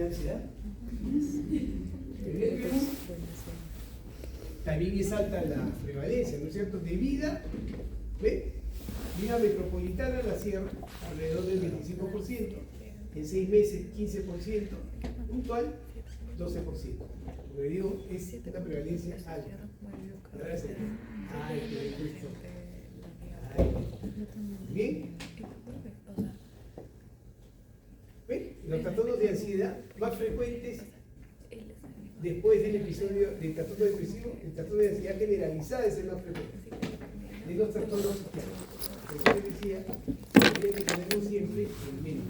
ansiedad? También es alta la prevalencia, ¿no es cierto? De vida, ¿ve? Vida metropolitana la sierra, alrededor del 25%, en 6 meses 15%, puntual 12%. Lo que digo es una prevalencia alta. Gracias. Ay, qué gusto. Ay. Bien. ¿Ven? Los trastornos de ansiedad más frecuentes después del episodio del trastorno depresivo, el trastorno de ansiedad generalizada es el más frecuente de los trastornos psiquiátricos. Por eso les decía, habría que tenerlo siempre en mente.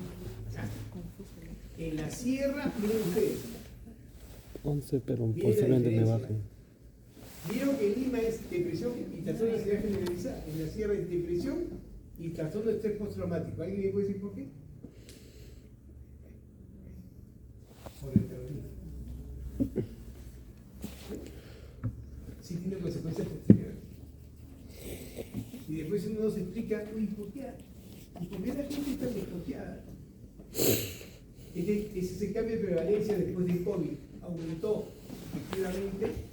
En la sierra, miren ustedes. 11, pero posiblemente me bajen. Vieron que en Lima es depresión y trastorno de ansiedad generalizada. En la sierra es depresión y trastorno de estrés postraumático. ¿Alguien me puede decir por qué? Por el terrorismo. Sí tiene consecuencias posteriores. Y después uno nos explica, uy, ¿por qué? ¿Y por qué la gente está desconfiada? Ese cambio de prevalencia después del COVID aumentó efectivamente.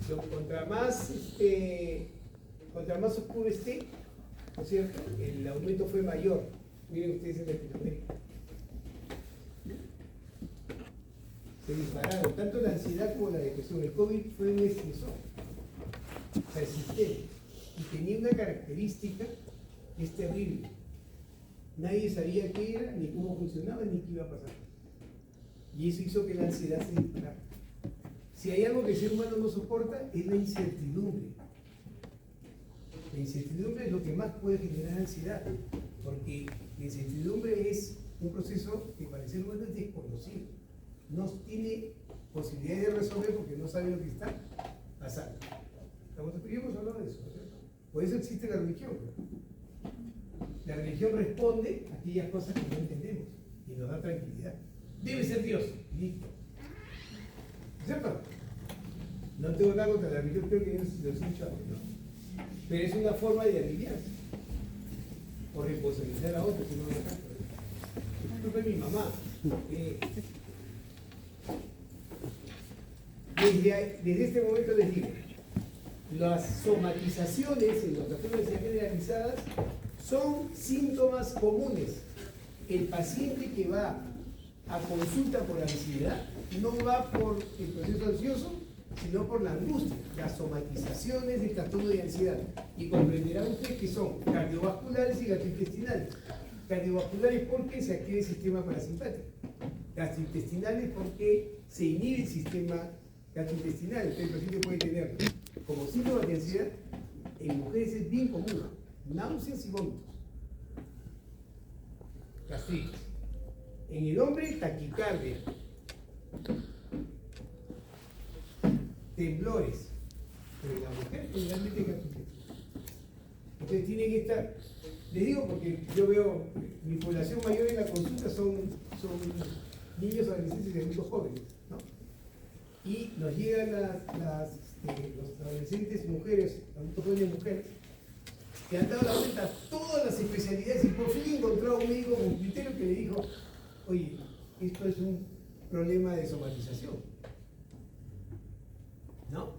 Contra más oscuro esté, ¿no es cierto? El aumento fue mayor. Miren ustedes en Latinoamérica. Se dispararon tanto la ansiedad como la depresión. El COVID fue un estresor persistente y tenía una característica que es terrible. Nadie sabía qué era, ni cómo funcionaba, ni qué iba a pasar. Y eso hizo que la ansiedad se disparara. Si hay algo que el ser humano no soporta, es la incertidumbre. La incertidumbre es lo que más puede generar ansiedad, porque la incertidumbre es un proceso que para el ser humano es desconocido. No tiene posibilidad de resolver porque no sabe lo que está pasando. Ya hemos hablado de eso, ¿no es cierto? Por eso existe la religión. La religión responde a aquellas cosas que no entendemos y nos da tranquilidad. Debe ser Dios, listo. ¿Cierto? No tengo nada contra la religión, creo que ellos lo he dicho antes, ¿no? Pero es una forma de aliviarse o responsabilizar a otros, si no lo canto. Esto fue mi mamá. Desde este momento les digo, las somatizaciones en los trastornos de ansiedad generalizadas son síntomas comunes. El paciente que va a consulta por ansiedad no va por el proceso ansioso, sino por la angustia, las somatizaciones del trastorno de ansiedad. Y comprenderán ustedes que son cardiovasculares y gastrointestinales. Cardiovasculares porque se activa el sistema parasimpático. Gastrointestinales porque se inhibe el sistema gastrointestinal. Entonces el paciente puede tener como síntomas de ansiedad, en mujeres es bien común, náuseas y vómitos. Gastritis. En el hombre, taquicardia, temblores, pero en la mujer generalmente gastrointestinal. Entonces tiene que estar, les digo porque yo veo, mi población mayor en la consulta son niños, adolescentes y adultos jóvenes, ¿no? Y nos llegan los adolescentes mujeres, adultos jóvenes mujeres, que han dado la vuelta a todas las especialidades y por fin encontró un médico con criterio que le dijo, oye, esto es un problema de somatización, ¿no?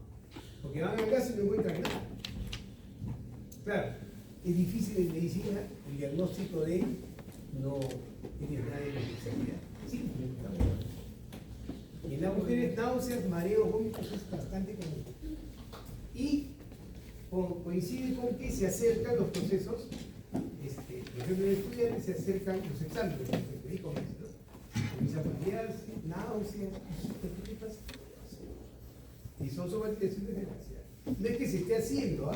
Porque van a casa y no encuentran nada. Claro, es difícil en medicina el diagnóstico de no tienes nada de la especialidad. Sí, y en las mujeres náuseas, mareos, vómitos es bastante común. Y coincide con que se acercan los procesos, por ejemplo en estudiantes se acercan los exámenes, que dijo, comienza a marearse, náuseas, ¿qué pasa? Y son somatizaciones de la ansiedad. No es que se esté haciendo,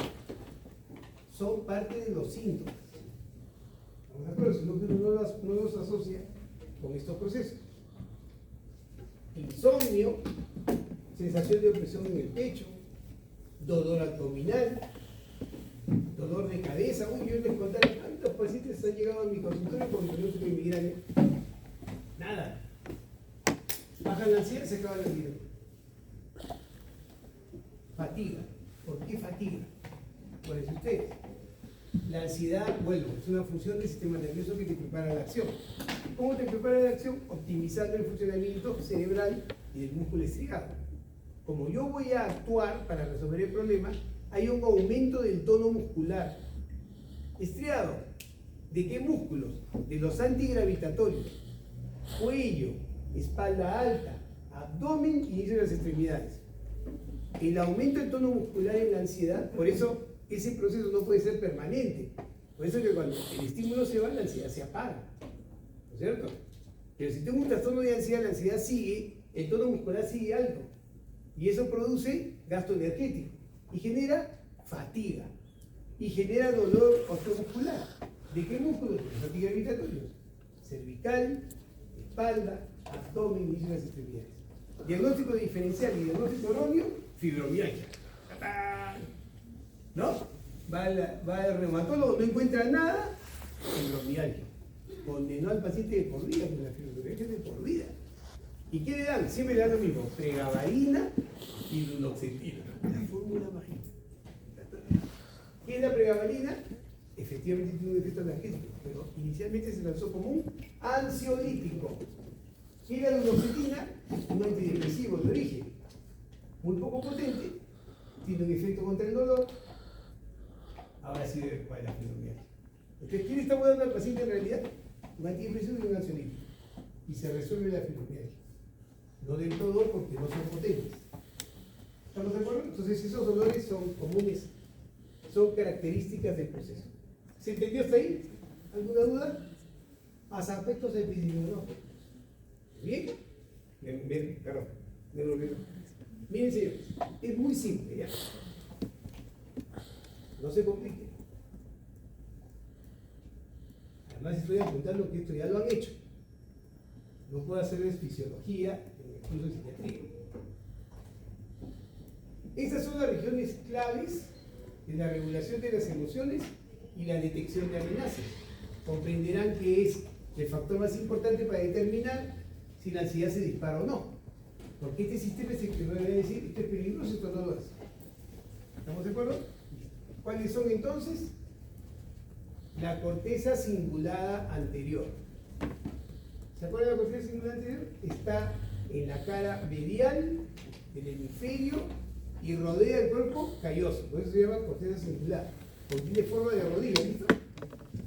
son parte de los síntomas. ¿Estamos de acuerdo? Sino que uno no los asocia con estos procesos. Insomnio, sensación de opresión en el pecho, dolor abdominal, dolor de cabeza. Uy, yo les contaré cuántos pacientes han llegado a mi consultorio con diagnóstico de migraña. Nada. Bajan la ansiedad, se acaba la migraña. Fatiga. ¿Por qué fatiga? Pues ustedes. la ansiedad, vuelvo, es una función del sistema nervioso que te prepara a la acción. ¿Cómo te prepara a la acción? Optimizando el funcionamiento cerebral y del músculo estriado. Como yo voy a actuar para resolver el problema, hay un aumento del tono muscular. Estriado, ¿de qué músculos? De los antigravitatorios. Cuello, espalda alta, abdomen y inicio de las extremidades. El aumento del tono muscular en la ansiedad, por eso ese proceso no puede ser permanente. Por eso que cuando el estímulo se va, la ansiedad se apaga. ¿No es cierto? Pero si tengo un trastorno de ansiedad, la ansiedad sigue, el tono muscular sigue alto. Y eso produce gasto energético. Y genera fatiga. Y genera dolor osteomuscular. ¿De qué músculos? Los antigravitatorios. Cervical, espalda, abdomen, inicio de las extremidades. Diagnóstico diferencial y diagnóstico erróneo, fibromialgia. ¿No? Va al reumatólogo, no encuentra nada, fibromialgia. Condenó al paciente de por vida con la fibromialgia de por vida. ¿Y qué le dan? Siempre le dan lo mismo, pregabalina y duloxetina. La fórmula mágica. ¿Qué es la pregabalina? Efectivamente tiene un efecto analgésico, pero inicialmente se lanzó como un ansiolítico. ¿Qué es la duloxetina? Un antidepresivo de origen muy poco potente, tiene un efecto contra el dolor. Ahora sí debe cuál es la fibromialgia. Entonces, ¿quién estamos dando al paciente en realidad? Un antidepresivo y un ansiolítico. Y se resuelve la fibromialgia. No del todo porque no son potentes. ¿Estamos de acuerdo? Entonces, esos dolores son comunes, son características del proceso. ¿Se entendió hasta ahí? ¿Alguna duda? Más aspectos epidemiológicos. ¿Bien? Perdón, me lo olvidé. Miren, señores, es muy simple, ¿ya? No se complique. Además, estoy apuntando que esto ya lo han hecho. No puedo hacerles fisiología en el curso de psiquiatría. Estas son las regiones claves de la regulación de las emociones y la detección de amenazas. Comprenderán que es el factor más importante para determinar si la ansiedad se dispara o no. Porque este sistema es el que me va a decir, esto es peligroso, esto no lo hace. ¿Estamos de acuerdo? ¿Cuáles son entonces? La corteza cingulada anterior. ¿Se acuerdan de la corteza cingulada anterior? Está en la cara medial del hemisferio y rodea el cuerpo calloso. Por eso se llama corteza cingulada. Porque tiene forma de rodilla, ¿listo?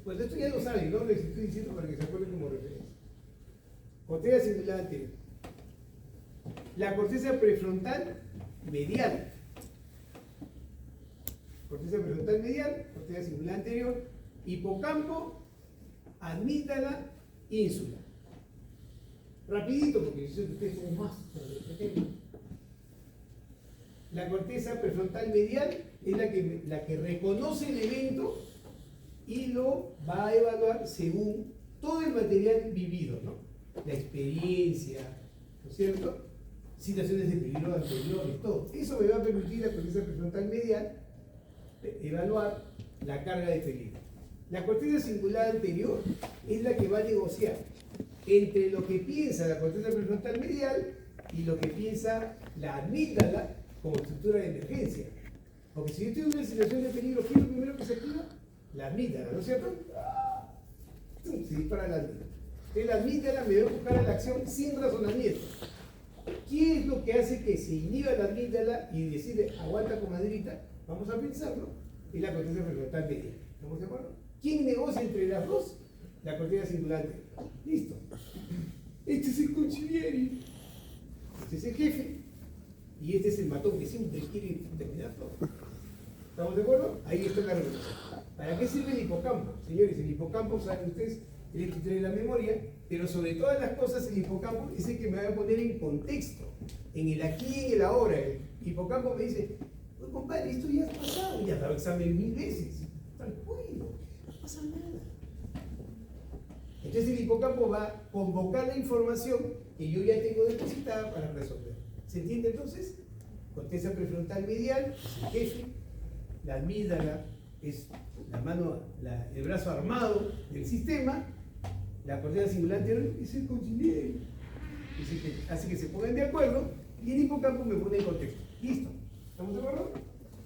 Pues esto ya lo saben, ¿no? Les estoy diciendo para que se acuerden como referencia. Corteza cingulada anterior. La corteza prefrontal medial. Corteza prefrontal medial, corteza cingulada anterior, hipocampo, amígdala, ínsula. Rapidito, porque yo sé que ustedes son más pequeños. La corteza prefrontal medial es la que reconoce el evento y lo va a evaluar según todo el material vivido, ¿no? La experiencia, ¿no es cierto? Situaciones de peligro anteriores, todo. Eso me va a permitir la corteza prefrontal medial evaluar la carga de peligro. La corteza cingulada anterior es la que va a negociar entre lo que piensa la corteza prefrontal medial y lo que piensa la amígdala como estructura de emergencia. Porque si yo estoy en una situación de peligro, ¿qué es lo primero que se activa? La amígdala, ¿no es cierto? Se dispara la amígdala. Entonces la amígdala me va a empujar a la acción sin razonamiento. ¿Qué es lo que hace que se inhiba la amígdala y decide aguanta comadrita? Vamos a pensarlo. Es la corteza prefrontal medial. ¿Estamos de acuerdo? ¿Quién negocia entre las dos? La corteza cingulada anterior. Listo. Este es el consigliere. Este es el jefe. Y este es el matón que siempre quiere terminar todo. ¿Estamos de acuerdo? Ahí está la regulación. ¿Para qué sirve el hipocampo? Señores, el hipocampo, saben ustedes, es el que tiene la memoria, pero sobre todas las cosas el hipocampo es el que me va a poner en contexto, en el aquí y en el ahora. El hipocampo me dice, pues compadre, esto ya ha pasado, ya ha dado examen 1000 veces. Tranquilo, no pasa nada. Entonces el hipocampo va a convocar la información que yo ya tengo depositada para resolver. ¿Se entiende entonces? Corteza prefrontal medial es el jefe, la amígdala es la mano, el brazo armado del sistema, la corteza cingulada anterior es el consigliere, es el que hace que se pongan de acuerdo y el hipocampo me pone en contexto. ¿Listo? ¿Estamos de acuerdo?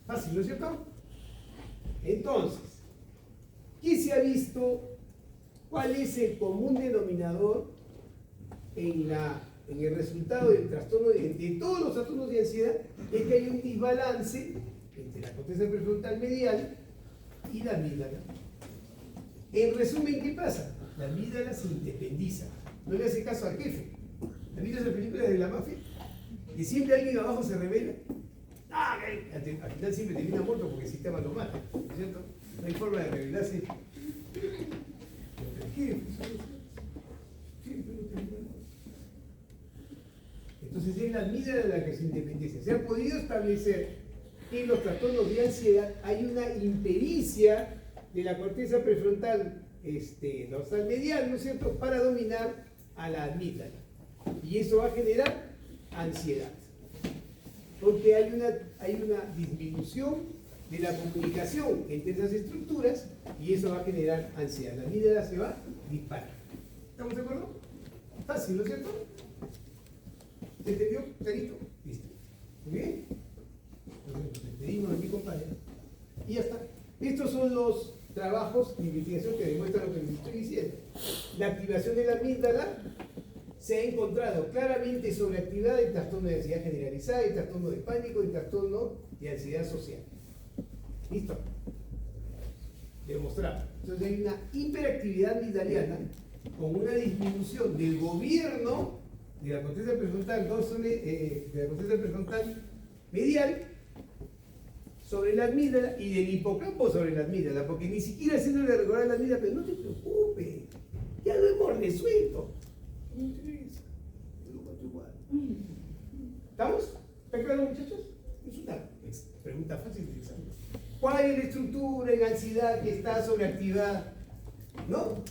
Fácil, ¿no es cierto? Entonces, ¿Qué se ha visto? ¿Cuál es el común denominador en el resultado del trastorno de todos los trastornos de ansiedad? Es que hay un desbalance entre la corteza prefrontal medial y la amígdala. En resumen, ¿qué pasa? La amígdala se independiza, no le hace caso al jefe. ¿Han visto esa película de la mafia? Que siempre alguien abajo se revela. Al final siempre termina muerto porque el sistema lo mata, ¿no es cierto? No hay forma de revelarse. Entonces es la amígdala la que se independiza. Se ha podido establecer que en los trastornos de ansiedad hay una impericia de la corteza prefrontal dorsal medial, ¿no es cierto?, para dominar a la amígdala. Y eso va a generar ansiedad. Porque hay una disminución de la comunicación entre esas estructuras y eso va a generar ansiedad. La amígdala se va a disparar. ¿Estamos de acuerdo? Fácil, ¿no es cierto? ¿Se entendió? ¿Clarito? Listo. ¿Muy bien? Entonces nos despedimos de mi compañero. Y ya está. Estos son los trabajos de investigación que demuestran lo que les estoy diciendo. La activación de la amígdala se ha encontrado claramente sobreactivada en trastorno de ansiedad generalizada, en trastorno de pánico, en trastorno de ansiedad social. ¿Listo? Demostrado. Entonces hay una hiperactividad amigdaliana con una disminución del gobierno de la corteza prefrontal, de la corteza prefrontal medial sobre la amígdala y del hipocampo sobre la amígdala, porque ni siquiera haciéndole recordar la amígdala, pero no te preocupes, ya lo hemos resuelto. No me interesa, yo lo encuentro igual. ¿Estamos? ¿Está claro, muchachos? Es una pregunta fácil de examen. ¿Cuál es la estructura en ansiedad que está sobreactivada? ¿No?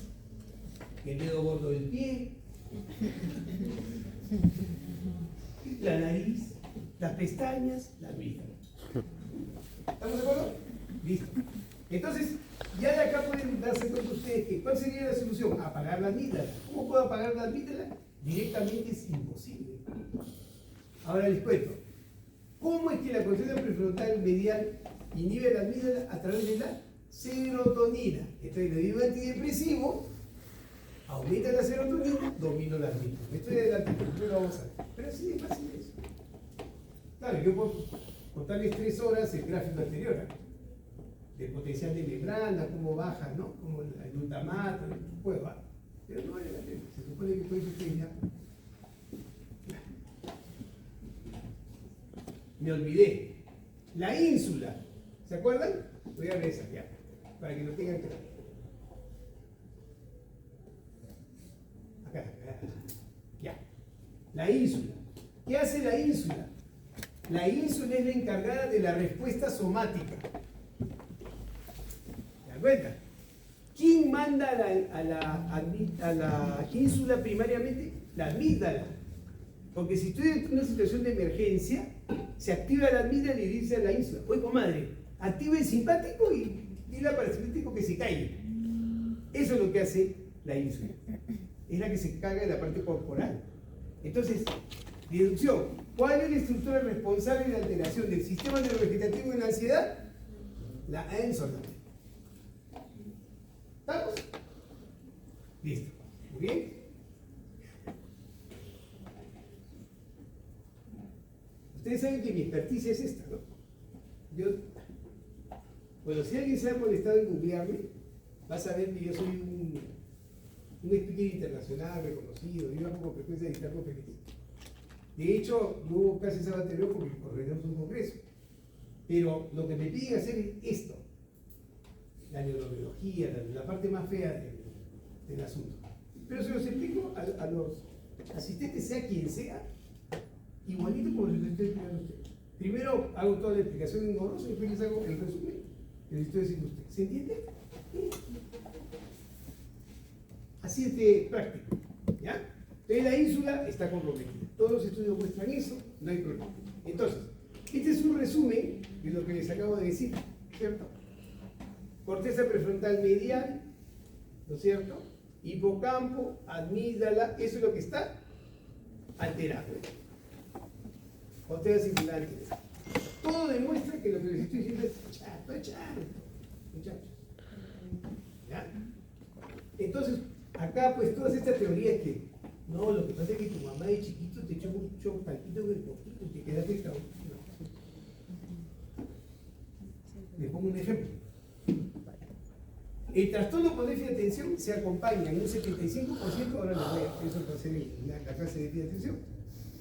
El dedo gordo del pie, la nariz, las pestañas, la amígdala. ¿Estamos de acuerdo? Listo. Entonces, ya de acá pueden darse cuenta ustedes que ¿cuál sería la solución? Apagar la amígdala. ¿Cómo puedo apagar la amígdala? Directamente es imposible. Ahora les cuento. ¿Cómo es que la corteza prefrontal medial inhibe la amígdala? A través de la serotonina. Entonces, le digo antidepresivo, aumenta la serotonina, domino la amígdala. Me estoy adelantando, no lo vamos a ver. Pero así es fácil eso. Claro, yo puedo contarles 3 horas el gráfico anterior, ¿no? Del potencial de membrana, cómo baja, ¿no? Como el glutamato, puede bajar. Pero no vale la pena. Se supone que puede ustedes ya. Me olvidé. La ínsula. ¿Se acuerdan? Voy a regresar ya. Para que lo tengan claro. Acá. Ya. La ínsula. ¿Qué hace la ínsula? La ínsula es la encargada de la respuesta somática. ¿Se dan cuenta? ¿Quién manda a la ínsula primariamente? La amígdala. Porque si estoy en una situación de emergencia, se activa la amígdala y dice a la ínsula: oye, comadre, activa el simpático y dile al parasimpático que se calle. Eso es lo que hace la ínsula. Es la que se encarga de la parte corporal. Entonces, deducción. ¿Cuál es la estructura responsable de la alteración del sistema neurovegetativo en la ansiedad? La ínsula. ¿Estamos? Listo. Muy bien. Ustedes saben que mi experticia es esta, ¿no? Bueno, si alguien se ha molestado en googlearme, va a saber que yo soy un speaker internacional reconocido, yo hago con frecuencia de dictar conferencias. De hecho, no hubo casi sábado anterior porque organizamos un congreso. Pero lo que me piden hacer es esto: la neurobiología, la parte más fea del asunto. Pero se los explico a los asistentes, sea quien sea, igualito como les estoy explicando a ustedes. Primero hago toda la explicación engorrosa y después les hago el resumen que les estoy diciendo a ustedes. ¿Se entiende? Así es de práctico. ¿Ya? Entonces la ínsula está comprometida. Todos los estudios muestran eso, no hay problema. Entonces, este es un resumen de lo que les acabo de decir, ¿cierto? Corteza prefrontal medial, ¿no es cierto? Hipocampo, amígdala, eso es lo que está alterado. Corteza singular. Todo demuestra que lo que les estoy diciendo es chato, muchachos. Entonces, acá pues todas estas teorías que, no, lo que pasa es que tu mamá de chiquito te echó mucho palpito en el poquito y te quedaste cabrón. Les pongo un ejemplo. El trastorno por déficit de atención se acompaña en un 75%, ahora les voy a eso va a ser la clase de déficit de atención,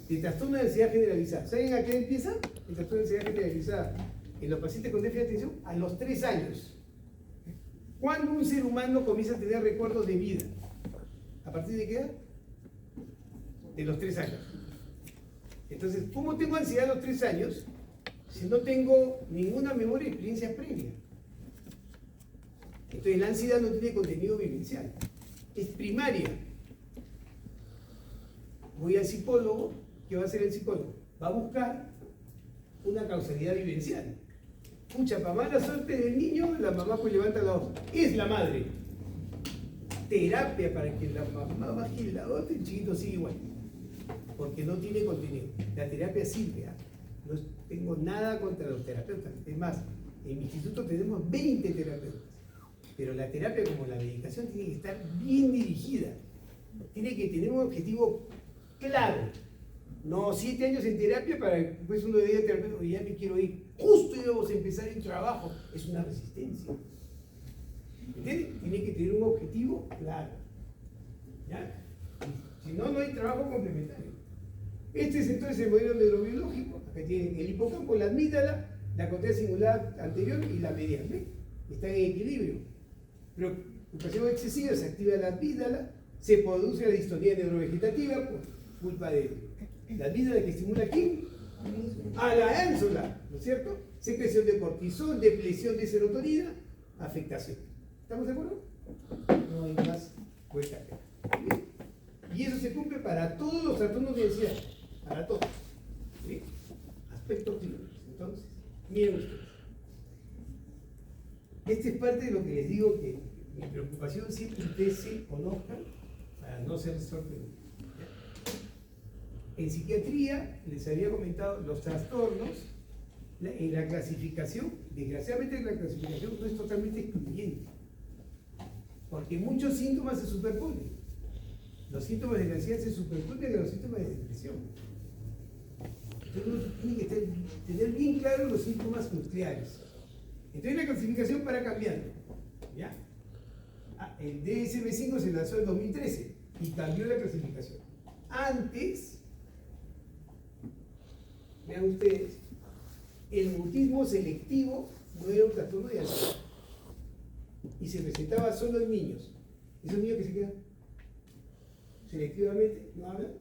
el trastorno de ansiedad generalizada. ¿Saben a qué empieza? El trastorno de ansiedad generalizada en los pacientes con déficit de atención a los 3 años. ¿Cuándo un ser humano comienza a tener recuerdos de vida? ¿A partir de qué edad? De los 3 años. Entonces, ¿cómo tengo ansiedad a los 3 años si no tengo ninguna memoria de experiencia previa? Entonces, la ansiedad no tiene contenido vivencial, es primaria. Voy al psicólogo, ¿qué va a hacer el psicólogo? Va a buscar una causalidad vivencial. Pucha, para mala suerte del niño, la mamá pues levanta la hoja. Es la madre. Terapia para que la mamá baje la otra y el chiquito sigue igual. Porque no tiene contenido. La terapia sirve. No tengo nada contra los terapeutas. Es más, en mi instituto tenemos 20 terapeutas. Pero la terapia, como la medicación, tiene que estar bien dirigida. Tiene que tener un objetivo claro. No 7 años en terapia para que después uno diga terapeuta, ya me quiero ir. Justo íbamos a empezar el trabajo. Es una resistencia. ¿Entiendes? Tiene que tener un objetivo claro. ¿Ya? Si no, no hay trabajo complementario. Este es entonces el modelo neurobiológico. Acá tienen el hipocampo, la amígdala, la corteza cingulada anterior y la medial. ¿Ven? Están en equilibrio. Preocupación excesiva, se activa la amígdala, se produce la distonía neurovegetativa por culpa de la amígdala que estimula aquí a la ánsola, ¿no es cierto? Secreción de cortisol, depresión de serotonina, afectación. ¿Estamos de acuerdo? No hay más vuelta. Y eso se cumple para todos los trastornos de ansiedad, para todos. ¿Sí? Aspectos clínicos. Entonces, miren ustedes. Esta es parte de lo que les digo, que mi preocupación siempre es que ustedes se conozcan para no ser sorprendidos. En psiquiatría, les había comentado, los trastornos, en la clasificación, desgraciadamente la clasificación no es totalmente excluyente, porque muchos síntomas se superponen. Los síntomas de la ansiedad se superponen a los síntomas de depresión. Entonces uno tiene que tener bien claros los síntomas nucleares. Entonces la clasificación para cambiando. ¿Ya? El DSM-5 se lanzó en 2013 y cambió la clasificación. Antes, vean ustedes, el mutismo selectivo no era un trastorno de ansiedad y se presentaba solo en niños. Esos niños que se quedan selectivamente no hablan.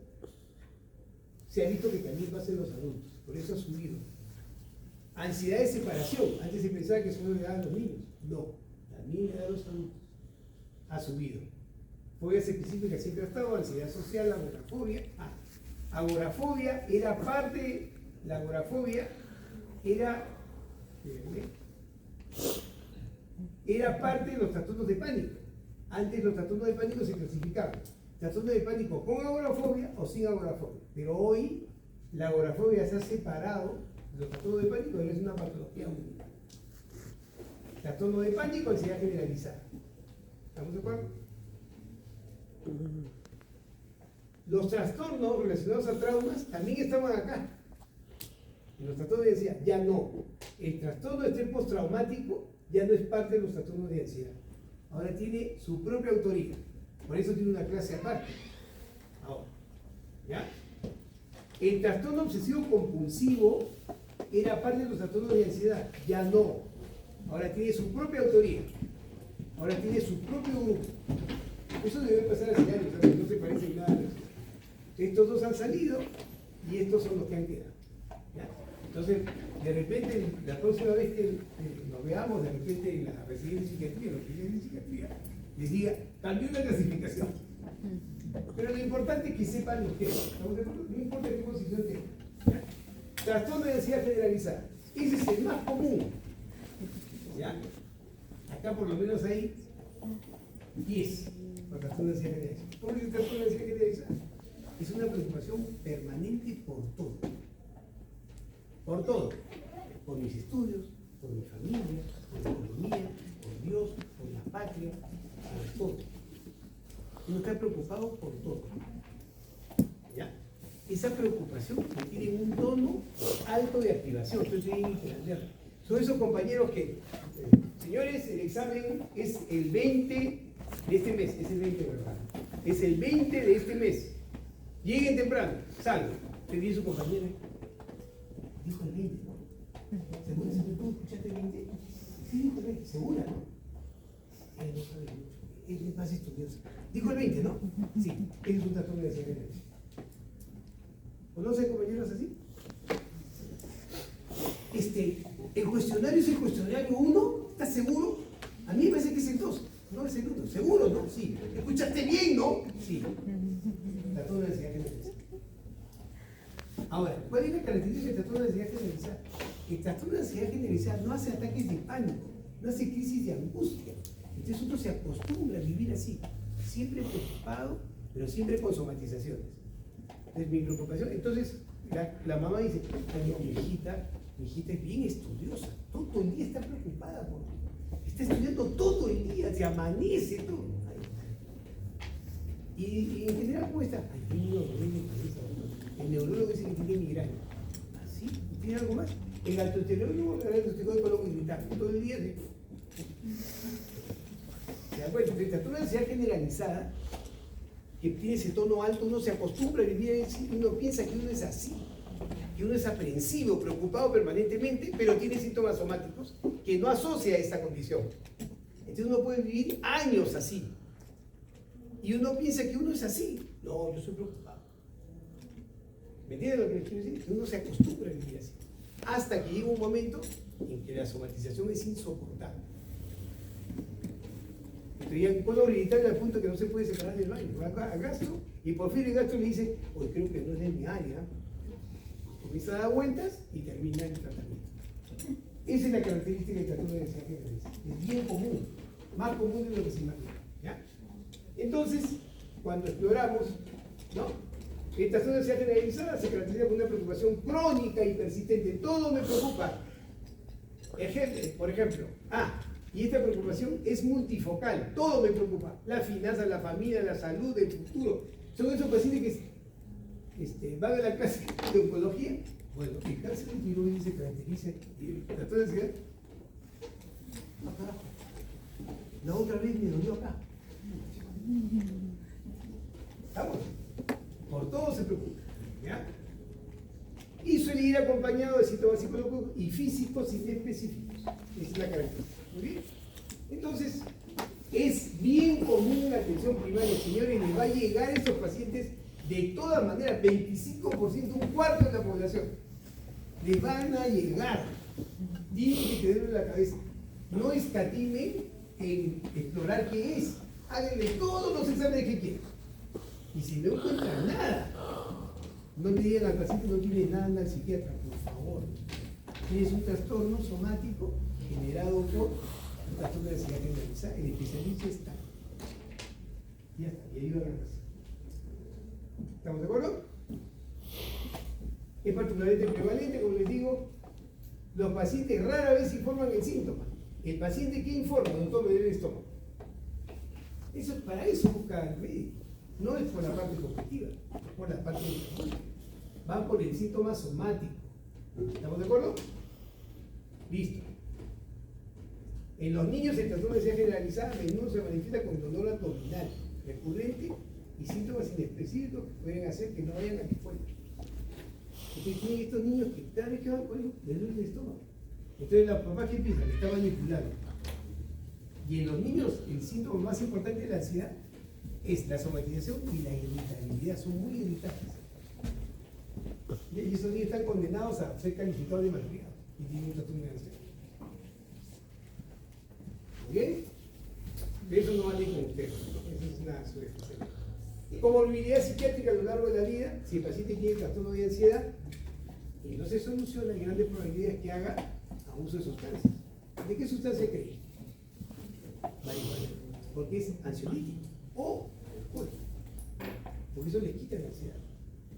Se ha visto que también pasa en los adultos, por eso ha subido. Ansiedad de separación, antes se pensaba que solo le daban a los niños, no, también le da a los adultos, ha subido. Fobias específicas siempre ha estado, ansiedad social, agorafobia. Agorafobia era parte, la agorafobia era parte de los trastornos de pánico. Antes los trastornos de pánico se clasificaban. Trastornos de pánico con agorafobia o sin agorafobia. Pero hoy la agorafobia se ha separado de los trastornos de pánico, pero es una patología única. Trastorno de pánico, ansiedad generalizada. ¿Estamos de acuerdo? Los trastornos relacionados a traumas también estaban acá. En los trastornos de ansiedad ya no. El trastorno de estrés postraumático ya no es parte de los trastornos de ansiedad. Ahora tiene su propia autoría. Por eso tiene una clase aparte. Ahora, ¿ya? El trastorno obsesivo compulsivo era parte de los trastornos de ansiedad. Ya no. Ahora tiene su propia autoría. Ahora tiene su propio grupo. Eso debe pasar hace años, ¿sabes? No se parece nada a eso. Estos dos han salido y estos son los que han quedado. ¿Ya? Entonces, de repente, la próxima vez que nos veamos, de repente en la residencia de psiquiatría, los que de psiquiatría, les diga, cambió la clasificación. Pero lo importante es que sepan los que ¿estamos de acuerdo? No importa qué posición tengan. Trastorno de ansiedad generalizada. Ese es el más común. ¿Ya? Acá por lo menos hay 10 por trastorno de ansiedad generalizada. ¿Por qué es trastorno de ansiedad generalizada? Es una preocupación permanente por todo. Por todo. Por mis estudios, por mi familia, por la economía, por Dios, por la patria, por todo. Uno está preocupado por todo. ¿Ya? Esa preocupación tiene un tono alto de activación. Entonces tienen que entenderlo. Son esos compañeros que, señores, el examen es el 20 de este mes. Es el 20, ¿verdad? Es el 20 de este mes. Lleguen temprano, salgan. ¿Te dice su compañera? Dijo el 20, ¿no? ¿Segura? ¿Tú escuchaste el 20? Sí, dijo el 20, segura, ¿no? Él no sabe mucho. Él es más estudioso. Dijo el 20, ¿no? Sí, es un trastorno de ansiedad generalizada. ¿Conocen compañeros así? El cuestionario es el cuestionario 1, ¿estás seguro? A mí me parece que es el 2, no es el 1. ¿Seguro, no? Sí. ¿Escuchaste bien, no? Sí. Trastorno de ansiedad generalizada. Ahora, ¿cuál es la característica del trastorno de ansiedad generalizada? El trastorno de ansiedad generalizada no hace ataques de pánico, no hace crisis de angustia. Entonces uno se acostumbra a vivir así, siempre preocupado, pero siempre con somatizaciones. Entonces mi preocupación, entonces la mamá dice, mi hijita es bien estudiosa, todo el día está preocupada por mí, está estudiando todo el día, se amanece todo. Y en general, ¿cómo está? Ay, tengo unos dolores de cabeza. El neurólogo dice que tiene migraña. ¿Así? ¿Tiene algo más? El altoesterólogo coloca y gritar todo el día. ¿Sí? ¿Se da cuenta? Entonces, una ansiedad generalizada que tiene ese tono alto, uno se acostumbra a vivir así, uno piensa que uno es así, que uno es aprensivo, preocupado permanentemente, pero tiene síntomas somáticos que no asocia a esta condición. Entonces uno puede vivir años así. Y uno piensa que uno es así. No, yo soy preocupado. ¿Me entienden lo que les quiero decir? Uno se acostumbra a vivir así. Hasta que llega un momento en que la somatización es insoportable. Entonces ya puedo gritar al punto que no se puede separar del baño. Va a Gasto y por fin el Gasto le dice, oye, creo que no es de mi área. Comienza a dar vueltas y termina el tratamiento. Esa es la característica del trastorno de ansiedad generalizada. Es bien común, más común de lo que se imagina. ¿Ya? Entonces, cuando exploramos, ¿no? El trastorno de ansiedad generalizada se caracteriza por una preocupación crónica y persistente. Todo me preocupa. Por ejemplo, y esta preocupación es multifocal. Todo me preocupa. La finanza, la familia, la salud, el futuro. Son esos pacientes que van a la clase de oncología. Bueno, el cáncer de tiroides se caracteriza el trastorno de ansiedad. Acá. La otra vez me dolió acá. ¿Estamos? Por todo se preocupa. ¿Ya? Y suele ir acompañado de síntomas psicológicos y físicos inespecíficos. Esa es la característica. ¿Muy bien? Entonces, es bien común en la atención primaria, señores, les va a llegar a estos pacientes de todas maneras, 25%, un cuarto de la población. Les van a llegar. Tienen que tenerlo en la cabeza. No escatimen en explorar qué es. Háganle todos los exámenes que quieran. Y si no encuentran nada, no le digan al paciente no tiene nada al psiquiatra, por favor. Tienes un trastorno somático generado por un trastorno de ansiedad generalizada. El especialista está. Ya está, y ahí va a regresar. ¿Estamos de acuerdo? Es particularmente prevalente, como les digo, los pacientes rara vez informan el síntoma. El paciente que informa, doctor, me duele el estómago. Para eso busca al médico. No es por la parte cognitiva, es por la parte de van por el síntoma somático. ¿Estamos de acuerdo? Listo. En los niños el trastorno de ansiedad generalizada a menudo se manifiesta con dolor abdominal recurrente y síntomas inespecíficos que pueden hacer que no vayan a la escuela. Entonces tienen estos niños que cada vez que van al colegio les duele el estómago. Entonces la papá que piensa que está manipulando. Y en los niños el síntoma más importante de la ansiedad es la somatización y la irritabilidad, son muy irritantes. Y esos niños están condenados a ser calificados de malcriados y tienen un trastorno de ansiedad. ¿Bien? Eso no vale con ustedes, eso es una subespecialidad. Y comorbilidad psiquiátrica a lo largo de la vida, si el paciente tiene trastorno de ansiedad y no se soluciona, hay grandes probabilidades que haga abuso de sustancias. ¿De qué sustancia cree? Marihuana, porque es ansiolítico o alcohol, porque eso le quita la ansiedad.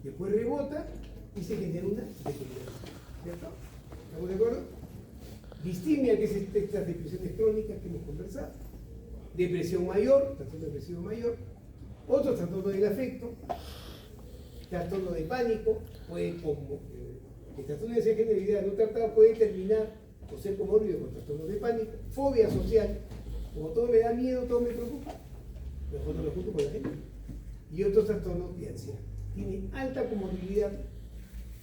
Después rebota y se genera una dependencia. ¿Cierto? ¿Estamos de acuerdo? Distimia, que es estas depresiones crónicas que hemos conversado. Depresión mayor, trastorno depresivo mayor. Otro trastorno del afecto, trastorno de pánico, el trastorno de ansiedad generalidad no tratado puede terminar o ser comórbido con trastorno de pánico, fobia social, como todo me da miedo, todo me preocupa, mejor no lo junto con la gente. Y otros trastornos de ansiedad. Tiene alta comorbilidad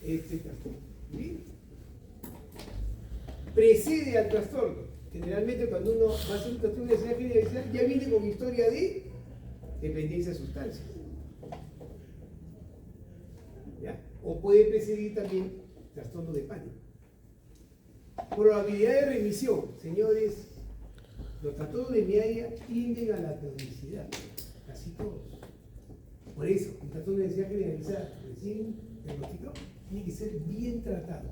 este trastorno. ¿Bien? Precede al trastorno. Generalmente cuando uno va a hacer un trastorno de ansiedad generalizada ya viene con historia de dependencia de sustancias. ¿Ya? O puede precedir también trastorno de pánico. Probabilidad de remisión, señores, los trastornos de mi área tienden a la cronicidad, casi todos. Por eso, el trastorno de ansiedad generalizada recién diagnosticado tiene que ser bien tratado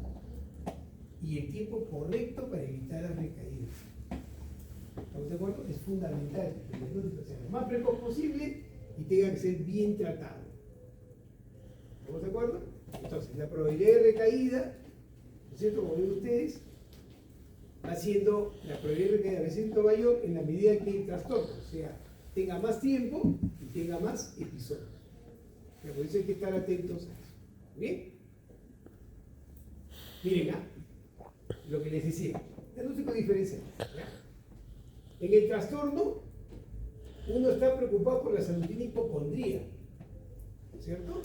y el tiempo correcto para evitar las recaídas. ¿Estamos de acuerdo? Es fundamental que el diagnóstico sea lo más precoz posible y tenga que ser bien tratado. ¿Estamos de acuerdo? Entonces, la probabilidad de recaída, ¿no es cierto? Como ven ustedes, va siendo la probabilidad de recaída va siendo mayor en la medida que el trastorno, o sea, tenga más tiempo y tenga más episodios. Pero por eso hay que estar atentos a eso. ¿Bien? Miren, lo que les decía, diagnóstico diferencial. En el trastorno, uno está preocupado por la salud, tiene hipocondría, ¿cierto?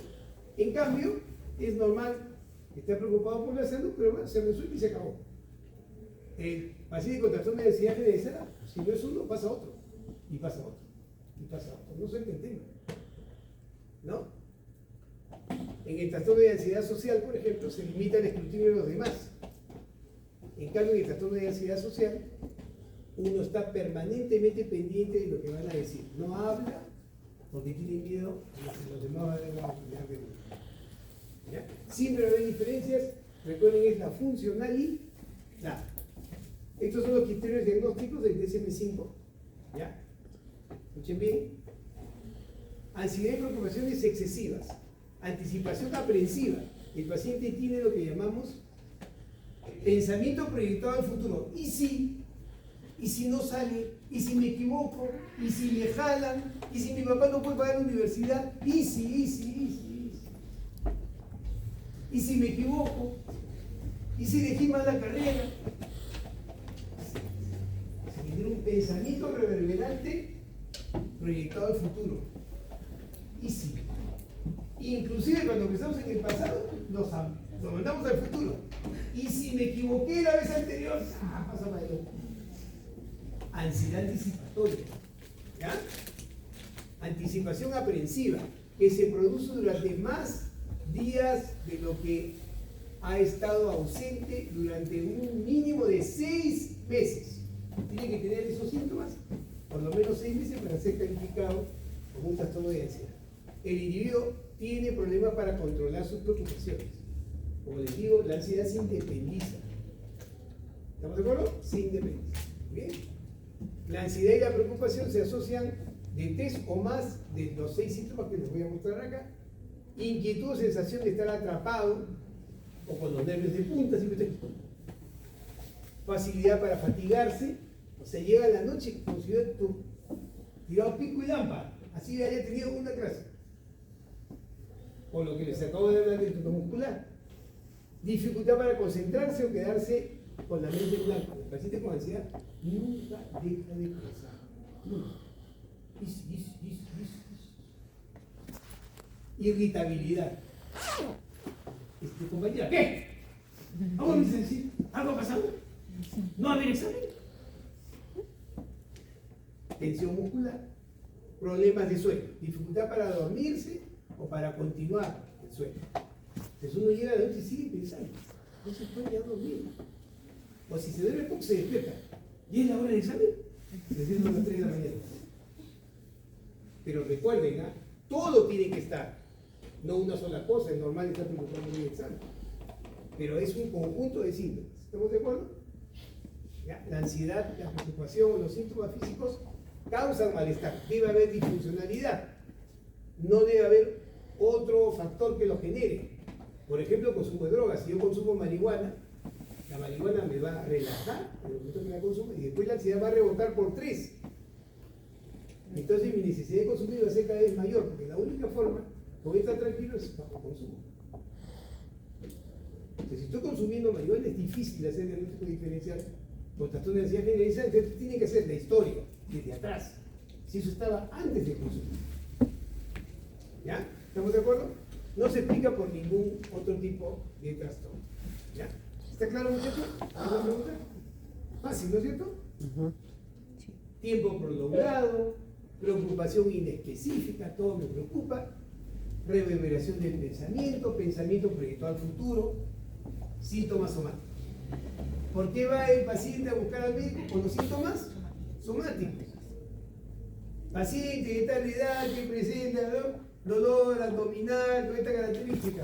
En cambio, es normal estar preocupado por la salud, pero bueno, se resuelve y se acabó. El paciente con trastorno de ansiedad generalizada, si no es uno, pasa otro, y pasa otro, y pasa otro. No suelta el tema, ¿no? En el trastorno de ansiedad social, por ejemplo, se limita el escrutinio de los demás. En cambio, en el trastorno de ansiedad social, uno está permanentemente pendiente de lo que van a decir. No habla porque tiene miedo a que los demás van a opinar de uno. ¿Ya? Siempre va a haber diferencias. Recuerden, es la funcionalidad. Estos son los criterios diagnósticos del DSM-5. ¿Ya? Escuchen bien. Ansiedad y preocupaciones excesivas. Anticipación aprensiva. El paciente tiene lo que llamamos pensamiento proyectado al futuro. ¿Y si no sale? ¿Y si me equivoco? ¿Y si me jalan? ¿Y si mi papá no puede pagar la universidad? ¿Y si? ¿Y si me equivoco? ¿Y si dejé mal la carrera? Se tiene un pensamiento reverberante proyectado al futuro. ¿Y si? Inclusive cuando pensamos en el pasado, lo mandamos al futuro. ¿Y si me equivoqué la vez anterior? Pasa para adelante. Ansiedad anticipatoria, ¿ya? Anticipación aprensiva, que se produce durante más días de lo que ha estado ausente durante un mínimo de 6 meses. Tiene que tener esos síntomas por lo menos 6 meses para ser calificado como un trastorno de ansiedad. El individuo tiene problemas para controlar sus preocupaciones. Como les digo, la ansiedad se independiza. ¿Estamos de acuerdo? Se independiza. ¿Bien? La ansiedad y la preocupación se asocian de 3 o más de los 6 síntomas que les voy a mostrar acá. Inquietud o sensación de estar atrapado o con los nervios de punta, siempre facilidad para fatigarse, o sea, llega la noche como si hubiera tirado pico y lámpara, así haya tenido una clase. O lo que les acabo de hablar del tuto muscular. Dificultad para concentrarse o quedarse con la mente blanca. El paciente con ansiedad nunca deja de pensar. Nunca. Irritabilidad. Compañera, ¿qué? ¿Algo me decir? ¿Algo ha pasado? ¿No va a haber examen? Tensión muscular. Problemas de sueño. Dificultad para dormirse o para continuar el sueño. Entonces uno llega a la noche y sigue pensando. No se puede ya dormir. O si se duerme poco, se despierta. ¿Y es la hora del examen? Desde las 3 de la mañana. Pero recuerden, todo tiene que estar. No una sola cosa, es normal estar preocupado en el examen. Pero es un conjunto de síntomas. ¿Estamos de acuerdo? ¿Ya? La ansiedad, la preocupación, los síntomas físicos causan malestar. Debe haber disfuncionalidad. No debe haber otro factor que lo genere. Por ejemplo, consumo de drogas. Si yo consumo marihuana, la marihuana me va a relajar en el momento que la consumo y después la ansiedad va a rebotar por 3. Entonces mi necesidad de consumir va a ser cada vez mayor, porque la única forma que voy a estar tranquilo es bajo consumo. Entonces, si estoy consumiendo marihuana es difícil hacer el diagnóstico diferencial con trastorno de ansiedad generalizada, entonces tiene que ser la historia, desde atrás, si eso estaba antes de consumir. ¿Ya? ¿Estamos de acuerdo? No se explica por ningún otro tipo de trastorno. ¿Ya? ¿Está claro, muchachos? ¿Alguna pregunta? Fácil, ¿no es cierto? Tiempo prolongado, preocupación inespecífica, todo me preocupa, reverberación del pensamiento, pensamiento proyectado al futuro, síntomas somáticos. ¿Por qué va el paciente a buscar al médico? Con los síntomas somáticos. Paciente de tal edad que presenta, ¿no?, dolor abdominal con esta característica.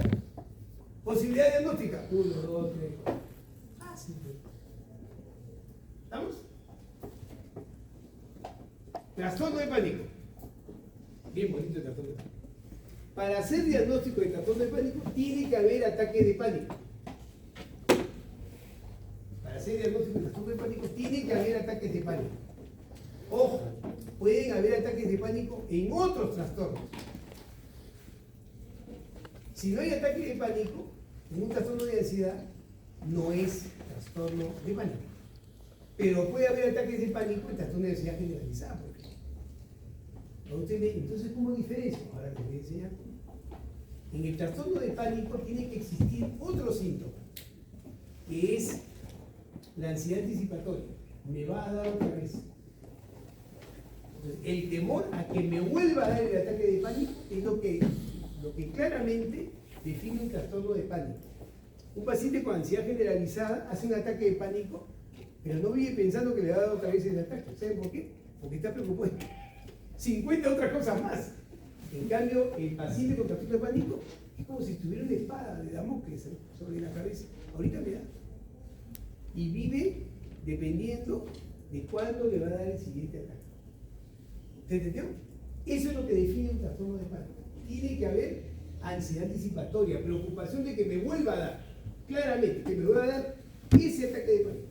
Posibilidad diagnóstica. 1, 2, 3, 4. Fácil. ¿Estamos? Trastorno de pánico. Bien bonito el trastorno de pánico. Para hacer diagnóstico de trastorno de pánico, tiene que haber ataques de pánico. Para hacer diagnóstico de trastorno de pánico, tiene que haber ataques de pánico. Ojo, pueden haber ataques de pánico en otros trastornos. Si no hay ataque de pánico, en un trastorno de ansiedad, no es trastorno de pánico. Pero puede haber ataques de pánico en trastorno de ansiedad generalizada, por ejemplo. Entonces, ¿cómo diferencia? Ahora les voy a enseñar. En el trastorno de pánico tiene que existir otro síntoma, que es la ansiedad anticipatoria. Me va a dar otra vez. Entonces, el temor a que me vuelva a dar el ataque de pánico es lo que claramente define un trastorno de pánico. Un paciente con ansiedad generalizada hace un ataque de pánico, pero no vive pensando que le va a dar otra vez el ataque. ¿Saben por qué? Porque está preocupado. 50 otras cosas más. En cambio, el paciente con trastorno de pánico es como si estuviera una espada de Damocles sobre la cabeza. Ahorita me da. Y vive dependiendo de cuándo le va a dar el siguiente ataque. ¿Se entendió? Eso es lo que define un trastorno de pánico. Tiene que haber ansiedad anticipatoria, preocupación de que me vuelva a dar, claramente, que me vuelva a dar ese ataque de pánico.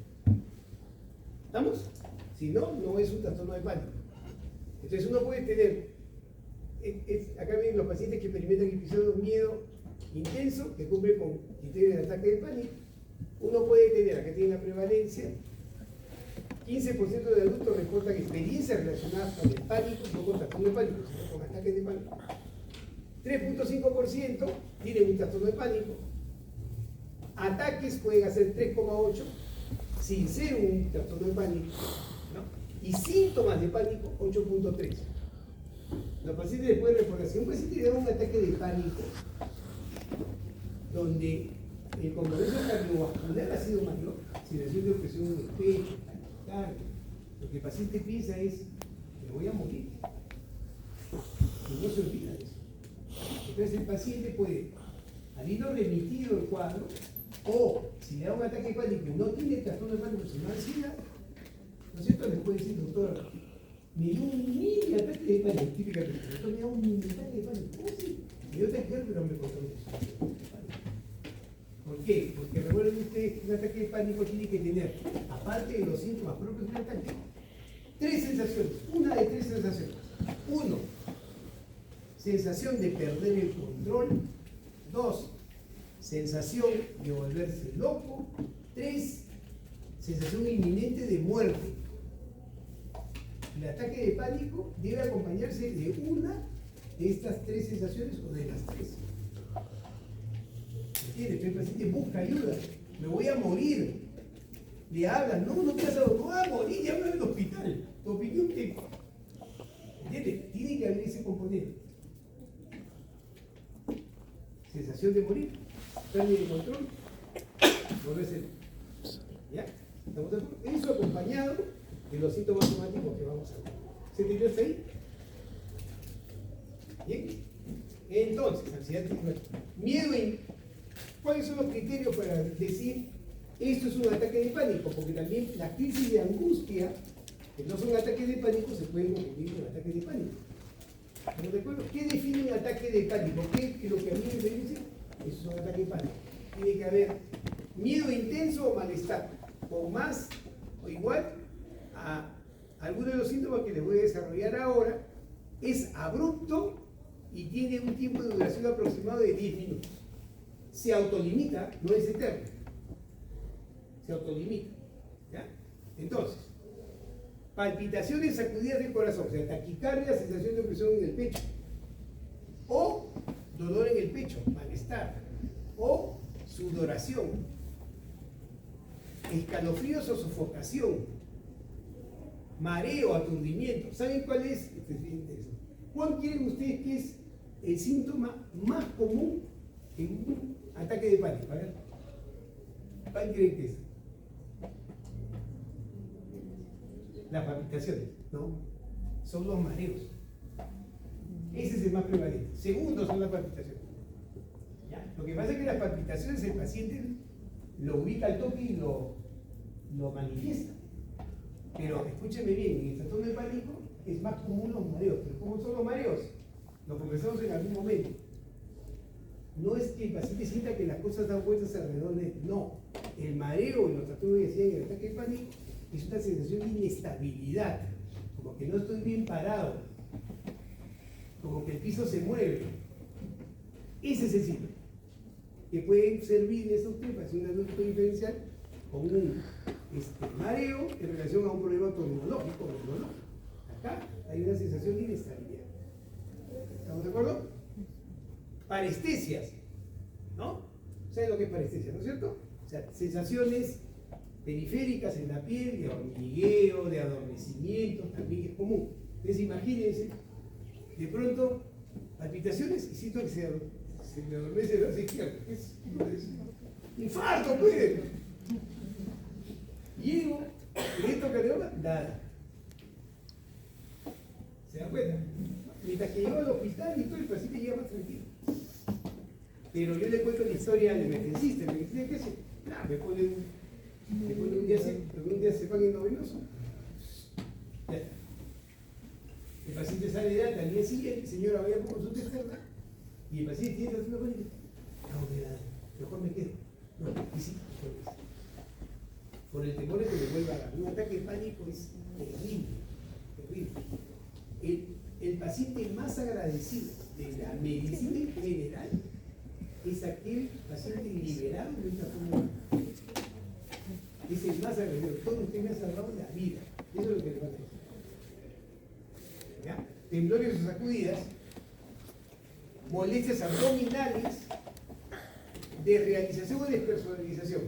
¿Estamos? Si no, no es un trastorno de pánico. Entonces uno puede tener, acá vienen los pacientes que experimentan episodios de miedo intenso, que cumplen con criterios de ataque de pánico. Uno puede tener, acá tiene la prevalencia, 15% de adultos reportan experiencias relacionadas con el pánico, no con trastorno de pánico, sino con ataques de pánico. 3.5% tienen un trastorno de pánico. Ataques pueden hacer 3,8% sin ser un trastorno de pánico, ¿no? Y síntomas de pánico 8.3%. Los pacientes les pueden reportar, si un paciente le da un ataque de pánico donde el compromiso cardiovascular ha sido mayor, situación de opresión en el pecho, lo que el paciente piensa es, me voy a morir. Y no se olvida de eso. Entonces el paciente puede, habiendo remitido el cuadro, o si le da un ataque de pánico y no tiene trastorno de pánico, sino ansiedad, ¿no es cierto? Le puede decir, doctor, me dio un mini ataque de pánico, típicamente, doctor, me da un mini ataque de pánico. ¿Cómo sí? Me dio ataque de pánico, pero me controló eso. ¿Por qué? Porque recuerden ustedes que un ataque de pánico tiene que tener, aparte de los síntomas propios del ataque, 3 sensaciones, una de 3 sensaciones. 1, sensación de perder el control. 2, sensación de volverse loco. 3, sensación inminente de muerte. El ataque de pánico debe acompañarse de una de estas 3 sensaciones o de las 3. ¿Entiendes? El paciente busca ayuda. Me voy a morir. Le hablan, no te has dado, no vas a morir, llámame al hospital. ¿Tu opinión qué? ¿Entiendes? Tiene que haber ese componente. Sensación de morir, pérdida de control, volverse. ¿Ya? ¿Estamos de acuerdo? Eso acompañado de los síntomas somáticos que vamos a ver. ¿Se entendió hasta ahí? Bien. Entonces, ansiedad, miedo y ¿cuáles son los criterios para decir esto es un ataque de pánico? Porque también las crisis de angustia, que no son ataques de pánico, se pueden confundir con ataques de pánico. ¿Estamos de acuerdo? ¿Qué define un ataque de pánico? ¿Qué es lo que a mí me dice? Eso es un ataque de pánico. Tiene que haber miedo intenso o malestar, o más o igual a Algunos de los síntomas que les voy a desarrollar ahora es abrupto y tiene un tiempo de duración aproximado de 10 minutos. Se autolimita, no es eterno. Se autolimita. ¿Ya? Entonces, palpitaciones, sacudidas del corazón, o sea, taquicardia, sensación de opresión en el pecho, o dolor en el pecho, malestar, o sudoración, escalofríos o sofocación, mareo, aturdimiento. ¿Saben cuál es? ¿Cuál creen ustedes que es el síntoma más común en un ataque de pánico? A ver, ¿cuál creen que es? Las palpitaciones, ¿no? Son los mareos. Ese es el más prevalente. Segundo son las palpitaciones. ¿Ya? Lo que pasa es que las palpitaciones el paciente lo ubica al toque y lo manifiesta. Pero escúchenme bien, en el trastorno de pánico es más común los mareos. ¿Pero cómo son los mareos? Lo conversamos en algún momento. No es que el paciente sienta que las cosas dan vueltas alrededor de él. No. El mareo en los trastornos que decía en el ataque de pánico es una sensación de inestabilidad, como que no estoy bien parado, como que el piso se mueve. Ese es el síntoma, que puede servir de esos temas, un diagnóstico diferencial con un mareo en relación a un problema autoneumonológico. Acá hay una sensación de inestabilidad. ¿Estamos de acuerdo? Parestesias, ¿no? ¿Saben lo que es parestesia, no es cierto? O sea, sensaciones periféricas en la piel, de hormigueo, de adormecimiento, también es común. Entonces imagínense, de pronto, palpitaciones y siento que se me adormece el brazo izquierdo. Es infarto, pues. Llego, esto cardiólogo, nada. ¿Se dan cuenta? Mientras que llego al hospital y todo el paciente llega más tranquilo. Pero yo le cuento la historia al emergencista. El emergencista, ¿qué hace? Nah, me pone un diazepam endovenoso. Ya está. El paciente sale de alta al día siguiente, señora, vaya por consulta externa, y el paciente tiene trastorno de pánico. No, mejor me quedo. No, y sí, mejor. Por el temor de que me vuelva a dar. Un ataque de pánico es terrible, terrible. El paciente más agradecido de la medicina en general es aquel paciente liberado de un trastorno de pánico. Es el más agradecido. Todo usted me ha salvado la vida. Eso es lo que le pasa a decir. ¿Ya? Temblores o sacudidas, molestias abdominales, desrealización o despersonalización.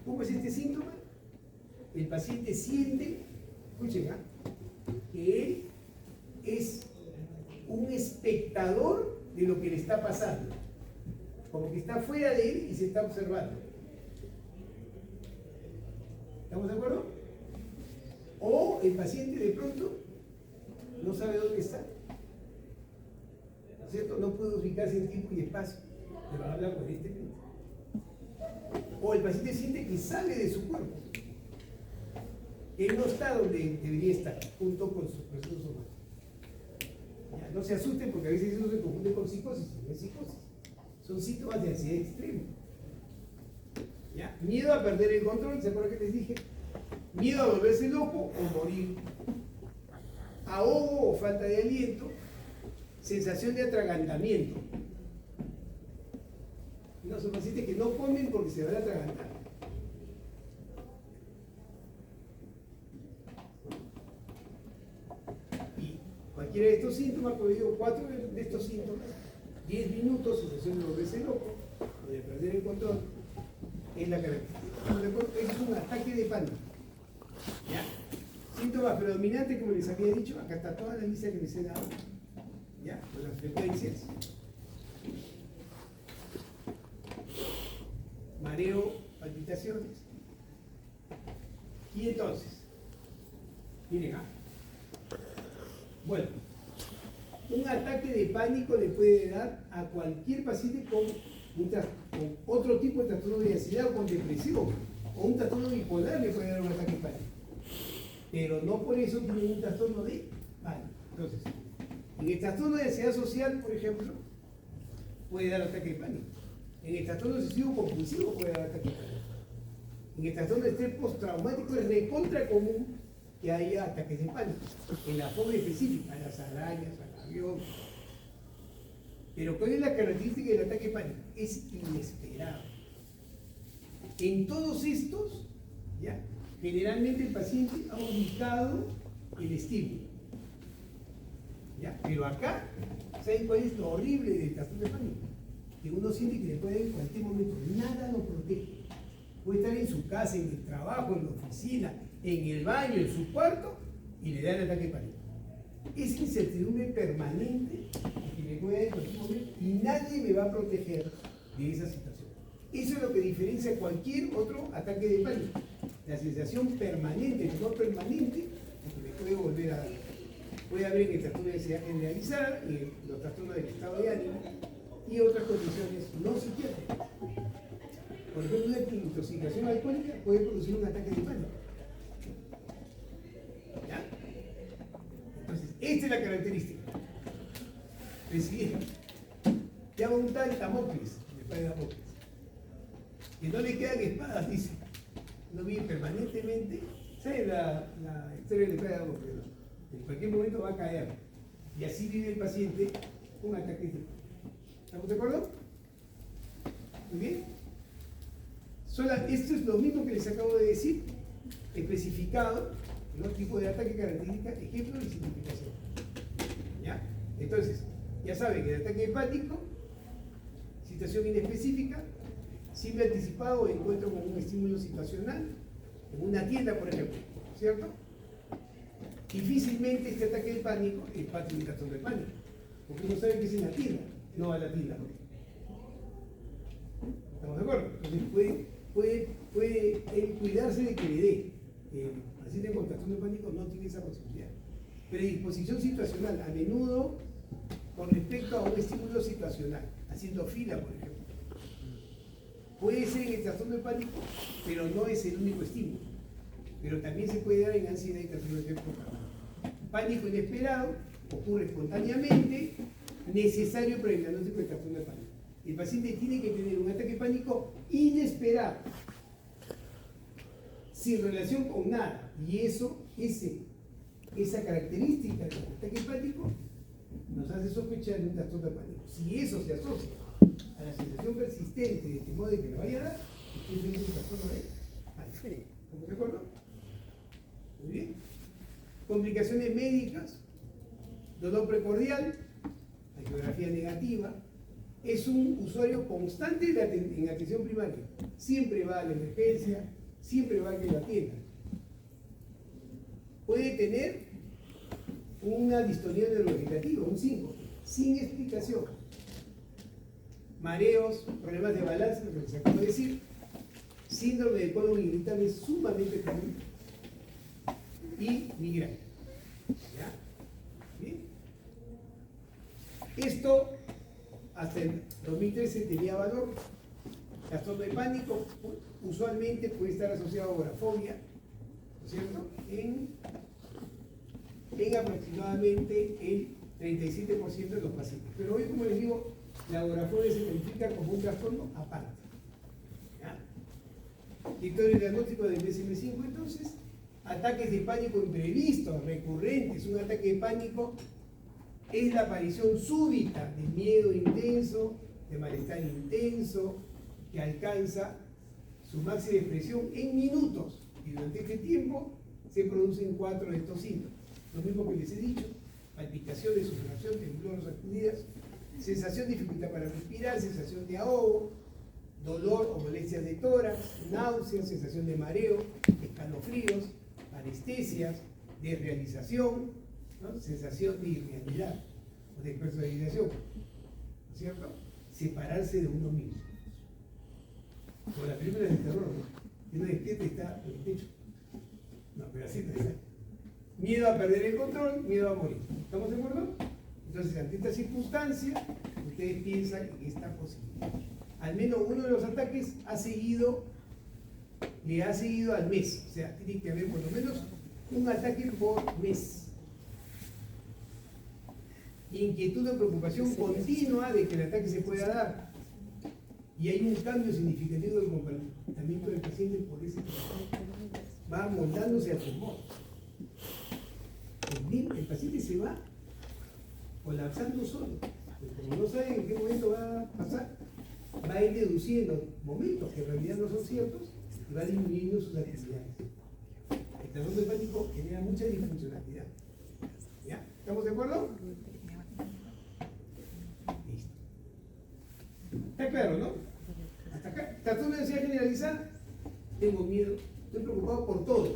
¿Cómo es este síntoma? El paciente siente, escuchen, que él es un espectador de lo que le está pasando, como que está fuera de él y se está observando. ¿Estamos de acuerdo? O el paciente de pronto no sabe dónde está, ¿no es cierto? No puede ubicarse en tiempo y espacio, pero habla coherentemente. O el paciente siente que sale de su cuerpo, que no está donde debería estar, junto con sus procesos humanos. Ya, no se asusten porque a veces eso se confunde con psicosis, no es psicosis, son síntomas de ansiedad extrema. ¿Ya? Miedo a perder el control, ¿se acuerdan que les dije? Miedo a volverse loco o morir. Ahogo o falta de aliento, sensación de atragantamiento. No, son pacientes que no comen porque se van a atragantar. Y cualquiera de estos síntomas, como digo, 4 de estos síntomas, 10 minutos, sensación de volverse loco o de perder el control, es la característica. Eso es un ataque de pánico. ¿Ya? Síntomas predominantes, como les había dicho, acá está toda la lista que les he dado, ¿ya? Con las frecuencias. Mareo, palpitaciones. Y entonces, miren acá. Bueno, un ataque de pánico le puede dar a cualquier paciente con otro tipo de trastorno de ansiedad o con depresión, o un trastorno bipolar le puede dar un ataque de pánico. Pero no por eso tiene un trastorno de pánico. Entonces, en el trastorno de ansiedad social, por ejemplo, puede dar ataque de pánico. En el trastorno obsesivo compulsivo puede dar ataque de pánico. En el trastorno de estrés postraumático es recontra común que haya ataques de pánico, en la forma específica, a las arañas, al avión. Pero ¿cuál es la característica del ataque de pánico? Es inesperado. En todos estos, ¿ya? Generalmente el paciente ha ubicado el estímulo. ¿Ya? Pero acá, ¿saben cuál es lo horrible del trastorno de pánico? Que uno siente que le puede en cualquier momento, nada lo protege. Puede estar en su casa, en el trabajo, en la oficina, en el baño, en su cuarto, y le da el ataque de pánico. Es incertidumbre permanente que me puede dar en cualquier momento y nadie me va a proteger de esa situación. Eso es lo que diferencia cualquier otro ataque de pánico. La sensación permanente, no permanente, que me puede volver a dar. Puede haber en el trastorno de ansiedad generalizada, en los trastornos del estado de ánimo y otras condiciones no psiquiátricas. Por ejemplo, una intoxicación alcohólica puede producir un ataque de pánico. ¿Ya? Entonces, esta es la característica. Presidente, llama un tal Damocles, el padre Damocles, que no le quedan espadas, dice. No vive permanentemente. ¿Sabe la historia del padre Damocles? En cualquier momento va a caer. Y así vive el paciente con ataque de pánico. ¿Estamos de acuerdo? Muy bien. Esto es lo mismo que les acabo de decir, especificado, ¿no? Tipo de ataque, característica, ejemplo y simplificación. ¿Ya? Entonces, ya saben que el ataque hepático, situación inespecífica, simple anticipado o encuentro con un estímulo situacional, en una tienda, por ejemplo, ¿cierto? Difícilmente este ataque de pánico es parte de un trastorno de pánico, porque uno sabe que es en la tienda, no va a la tienda. ¿Estamos de acuerdo? Entonces puede él cuidarse de que le dé. El paciente con trastorno de pánico no tiene esa posibilidad. Predisposición situacional, a menudo con respecto a un estímulo situacional, haciendo fila, por ejemplo. Puede ser en el trastorno de pánico, pero no es el único estímulo. Pero también se puede dar en ansiedad y trastorno de pánico inesperado, ocurre espontáneamente, necesario para el diagnóstico de trastorno de pánico. El paciente tiene que tener un ataque de pánico inesperado, sin relación con nada. Y esa característica del ataque hepático nos hace sospechar de un trastorno de pánico. Si eso se asocia a la sensación persistente de temor de que le vaya a dar, es un trastorno de pánico. ¿Estamos de acuerdo? Muy bien. Complicaciones médicas, dolor precordial, angiografía negativa. Es un usuario constante en atención primaria. Siempre va a la emergencia, siempre va a que lo atienda. Puede tener una distonía neurovegetativa, un 5, sin explicación. Mareos, problemas de balance, lo que les acabo de decir. Síndrome de colon irritable sumamente común. Y migraña. ¿Ya? ¿Bien? Esto hasta el 2013 tenía valor. Trastorno de pánico usualmente puede estar asociado a agorafobia, ¿no es cierto? En aproximadamente el 37% de los pacientes. Pero hoy, como les digo, la agorafobia se califica como un trastorno aparte. ¿Ya? Criterio diagnóstico del DSM-5, entonces, ataques de pánico imprevistos, recurrentes. Un ataque de pánico es la aparición súbita de miedo intenso, de malestar intenso, que alcanza su máxima expresión en minutos. Y durante este tiempo se producen 4 de estos síntomas. Lo mismo que les he dicho: palpitaciones, sudoración, temblor, sacudidas, sensación de dificultad para respirar, sensación de ahogo, dolor o molestias de tórax, náuseas, sensación de mareo, escalofríos, anestesias, desrealización, ¿no? Sensación de irrealidad o de personalización, ¿no es cierto? Separarse de uno mismo. Como la película de terror, ¿no? Que uno despierta y está en el techo. No, pero así no es. Miedo a perder el control, miedo a morir. ¿Estamos de acuerdo? Entonces, ante esta circunstancia, ustedes piensan en esta posibilidad. Al menos uno de los ataques le ha seguido al mes. O sea, tiene que haber por lo menos un ataque por mes. Inquietud o preocupación continua de que el ataque se pueda dar. Y hay un cambio significativo del comportamiento del paciente por ese trabajo. Va moldándose al temor. se va colapsando solo. Como no saben en qué momento va a pasar, va a ir deduciendo momentos que en realidad no son ciertos y va disminuyendo sus actividades. El trastorno de pánico genera mucha disfuncionalidad. ¿Ya? ¿Estamos de acuerdo? Listo. Está claro, ¿no? Hasta acá. Trastorno de ansiedad generalizada. Tengo miedo, estoy preocupado por todo.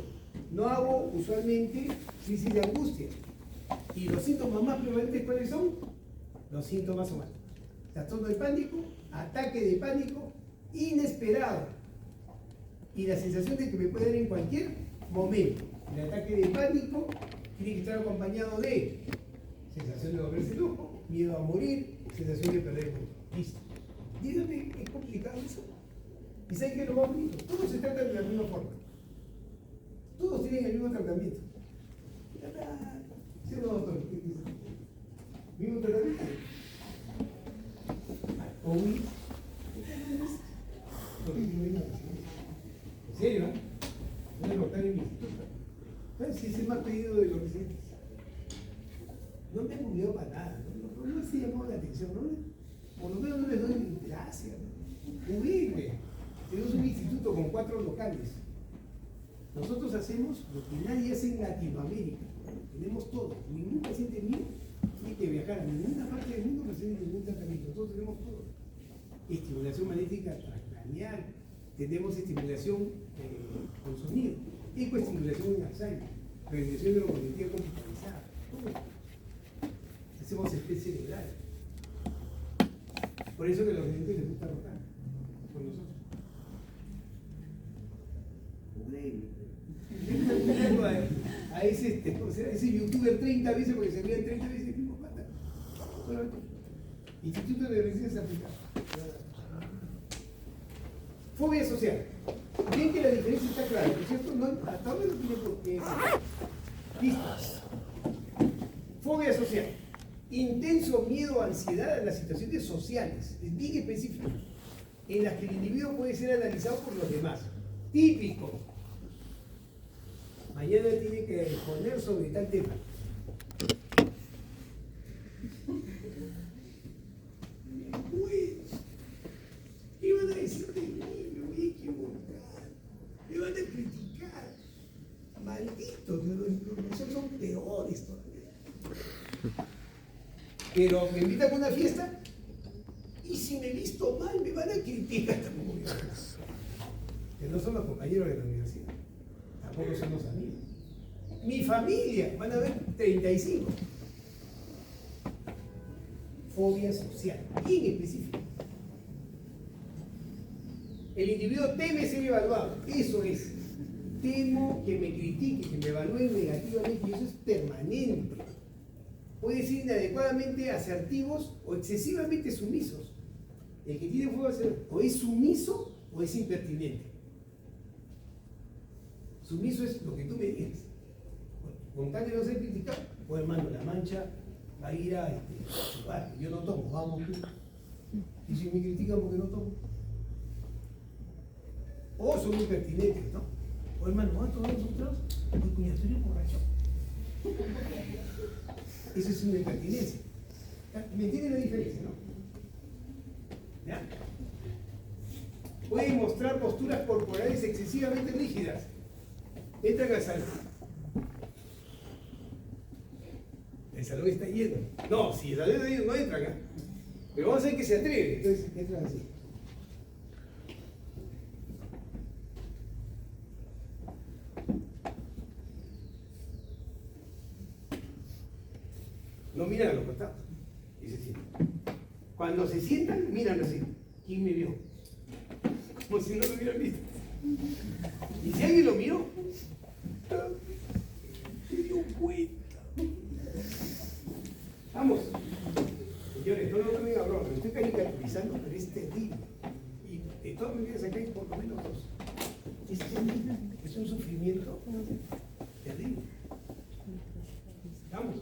No hago usualmente crisis de angustia. ¿Y los síntomas más prevalentes cuáles son? Los síntomas somáticos. Trastorno de pánico, ataque de pánico inesperado. Y la sensación de que me puede dar en cualquier momento. El ataque de pánico tiene que estar acompañado de sensación de volverse loco, miedo a morir, sensación de perder el control. Listo. Dígame, ¿es complicado eso? ¿Y saben qué es lo más bonito? Todos se tratan de la misma forma. Todos tienen el mismo tratamiento. ¿Sí o no, doctor? ¿Qué dice? ¿Mismo tratamiento? COVID. ¿En serio? Voy a anotar en mi instituto. ¿Sabes si es el más pedido de los residentes? No me han cuidado para nada. No se llamó la atención. ¿No? Por lo menos no les doy gracias. Ubique. Tenemos un instituto con 4 locales. Nosotros hacemos lo que nadie hace en Latinoamérica. Tenemos todo. Ningún paciente mío tiene que viajar a ninguna parte del mundo para hacer ningún tratamiento. Nosotros tenemos todo. Estimulación magnética transcranial. Tenemos estimulación con sonido. Ecoestimulación en Alzheimer. Radiación neurocognitiva computarizada. Todo. Hacemos especie cerebral. Por eso que a los residentes les gusta rotar con nosotros. A ese youtuber 30 veces porque se ríe 30 veces el mismo pata. Instituto de Neurociencias Aplicadas. Fobia social. Bien que la diferencia está clara, ¿no es cierto? No, hasta ahora no tiene por qué. Listo. Fobia social. Intenso miedo o ansiedad a las situaciones sociales, es bien específico, en las que el individuo puede ser analizado por los demás. Típico. Mañana tiene que exponer sobre tal tema. Uy, ¿qué van a decir de mí? Me voy a equivocar. Me van a criticar. Malditos, nosotros son peores todavía. Pero me invitan a una fiesta y si me he visto mal me van a criticar. Que no son los compañeros de la universidad, tampoco son los amigos. Mi familia, van a ver 35. Fobia social, bien específica. El individuo teme ser evaluado, eso es. Temo que me critiquen, que me evalúen negativamente y eso es permanente. Puede ser inadecuadamente asertivos o excesivamente sumisos. El que tiene fobia social o es sumiso o es impertinente. Sumiso es lo que tú me digas. Con tal de no ser criticado, o hermano, la mancha va a ir a chupar. Yo no tomo, vamos tú. Y si me critican porque no tomo. O son impertinentes, ¿no? O hermano, ¿vas a tomar nosotros? El cuñado estoy borracho. Eso es una impertinencia. ¿Me entienden la diferencia, no? ¿Ya? Pueden mostrar posturas corporales excesivamente rígidas. Entran al salón. El salón está lleno. No, si el salón está lleno, no entran acá. Pero vamos a ver que se atreve. Entonces entran así. No miran a los costados y se sientan. Cuando se sientan, miran así. ¿Quién me vio? Como si no lo hubieran visto. Y si alguien lo miró, se dio cuenta. Vamos. Señores, no lo tomen a broma. Me estoy caricaturizando, pero es terrible. Y de todas maneras acá hay por lo menos 2. Es terrible. Es un sufrimiento terrible. Vamos.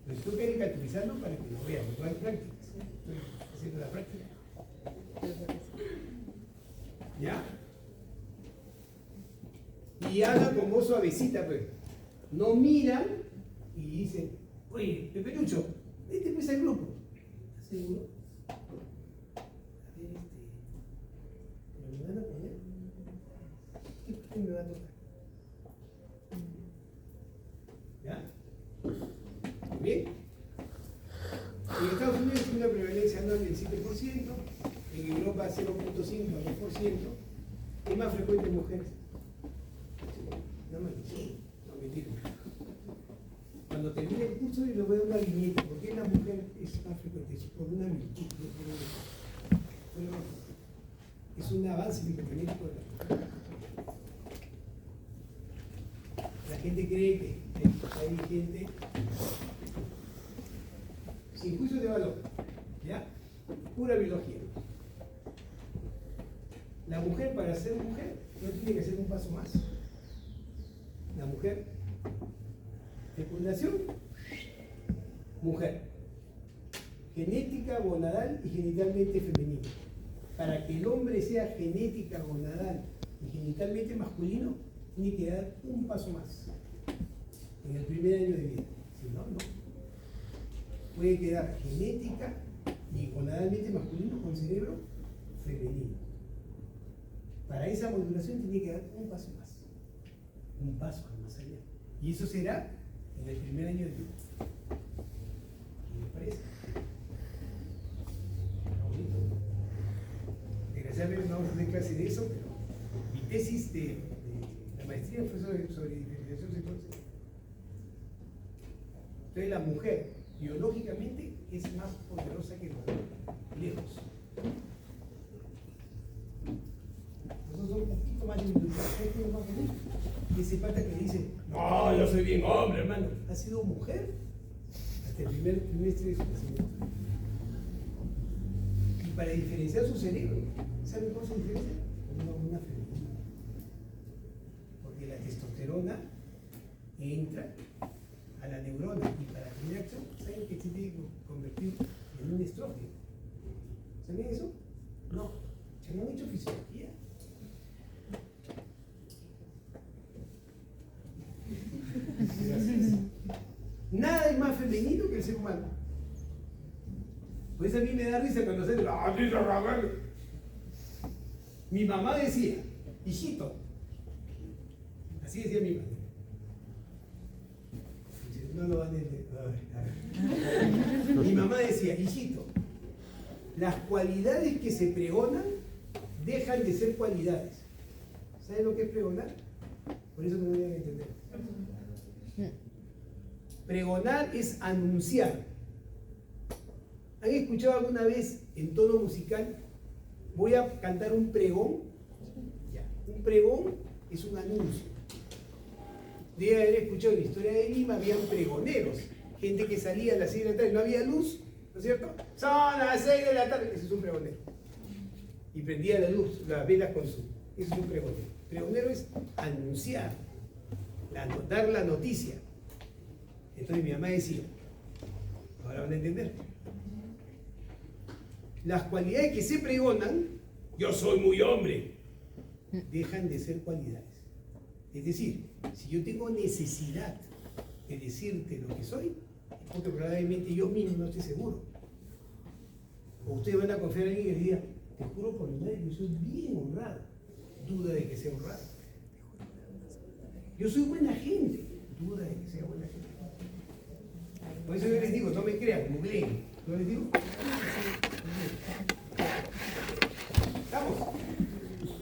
Lo estoy caricaturizando para que lo vean. No hay prácticas. Estoy haciendo la práctica. ¿Ya? Y hablan como suavecita, pues. No miran y dicen, Oye, Pepelucho, vete pues al grupo. ¿Estás seguro? A ver, ¿pero me van a poner? ¿Qué me va a tocar? ¿Ya? ¿Bien? En Estados Unidos tiene una prevalencia anual del 7%, en Europa 0.5 a 2%, es más frecuente en mujeres. No maldición, no mentira. Cuando termine el curso yo le voy a dar una viñeta, ¿por qué la mujer es más frecuente? Es por una virtud, no por una... Es un avance bibliogenético de la mujer. La gente cree que hay gente sin juicio de valor, ¿ya? Pura biología. La mujer, para ser mujer, no tiene que hacer un paso más. La mujer, fecundación, mujer, genética gonadal y genitalmente femenina. Para que el hombre sea genética gonadal y genitalmente masculino, tiene que dar un paso más en el primer año de vida. Si no, no. Puede quedar genética y gonadalmente masculino con cerebro femenino. Para esa modulación tiene que dar un paso más. Un paso más allá. Y eso será en el primer año de vida. ¿Qué les parece? Está bonito. Desgraciadamente no vamos a hacer clase de eso, pero mi tesis de la maestría fue sobre diferenciación sexual. Entonces la mujer biológicamente es más poderosa que el varón, lejos. Nosotros somos un poquito más individuales. ¿Sabes qué es lo más bonito? Ese pata que dice, no, yo soy bien hombre, hermano. Ha sido mujer hasta el primer trimestre de su nacimiento. Y para diferenciar su cerebro, ¿saben cómo se diferencia? Con una hormona femenina. Porque la testosterona entra a la neurona y para tener acción, ¿saben que se tiene que convertir en un estrógeno? ¿Saben eso? No, ya no han hecho fisiología. Nada es más femenino que el ser humano. Pues a mí me da risa cuando se mi mamá decía, hijito, así decía mi madre. No lo van a entender. Mi mamá decía, hijito, las cualidades que se pregonan dejan de ser cualidades. ¿Saben lo que es pregonar? Por eso no lo deben entender. Pregonar es anunciar. ¿Han escuchado alguna vez en tono musical? Voy a cantar un pregón. Ya. Un pregón es un anuncio. Debe haber escuchado en la historia de Lima, habían pregoneros, gente que salía a las 6 de la tarde, no había luz, ¿no es cierto? Son las 6 de la tarde, ese es un pregonero. Y prendía la luz, las velas con su. Eso es un pregonero. Pregonero es anunciar, dar la noticia. Entonces mi mamá decía, ahora van a entender. Las cualidades que se pregonan, yo soy muy hombre, dejan de ser cualidades. Es decir, si yo tengo necesidad de decirte lo que soy, es porque probablemente yo mismo no estoy seguro. O ustedes van a confiar en alguien que les diga, te juro por mi madre que yo soy bien honrado. Duda de que sea honrado. Yo soy buena gente. Duda de que sea buena gente. Por eso yo les digo, no me crean, googleen. ¿No les digo? ¿Estamos?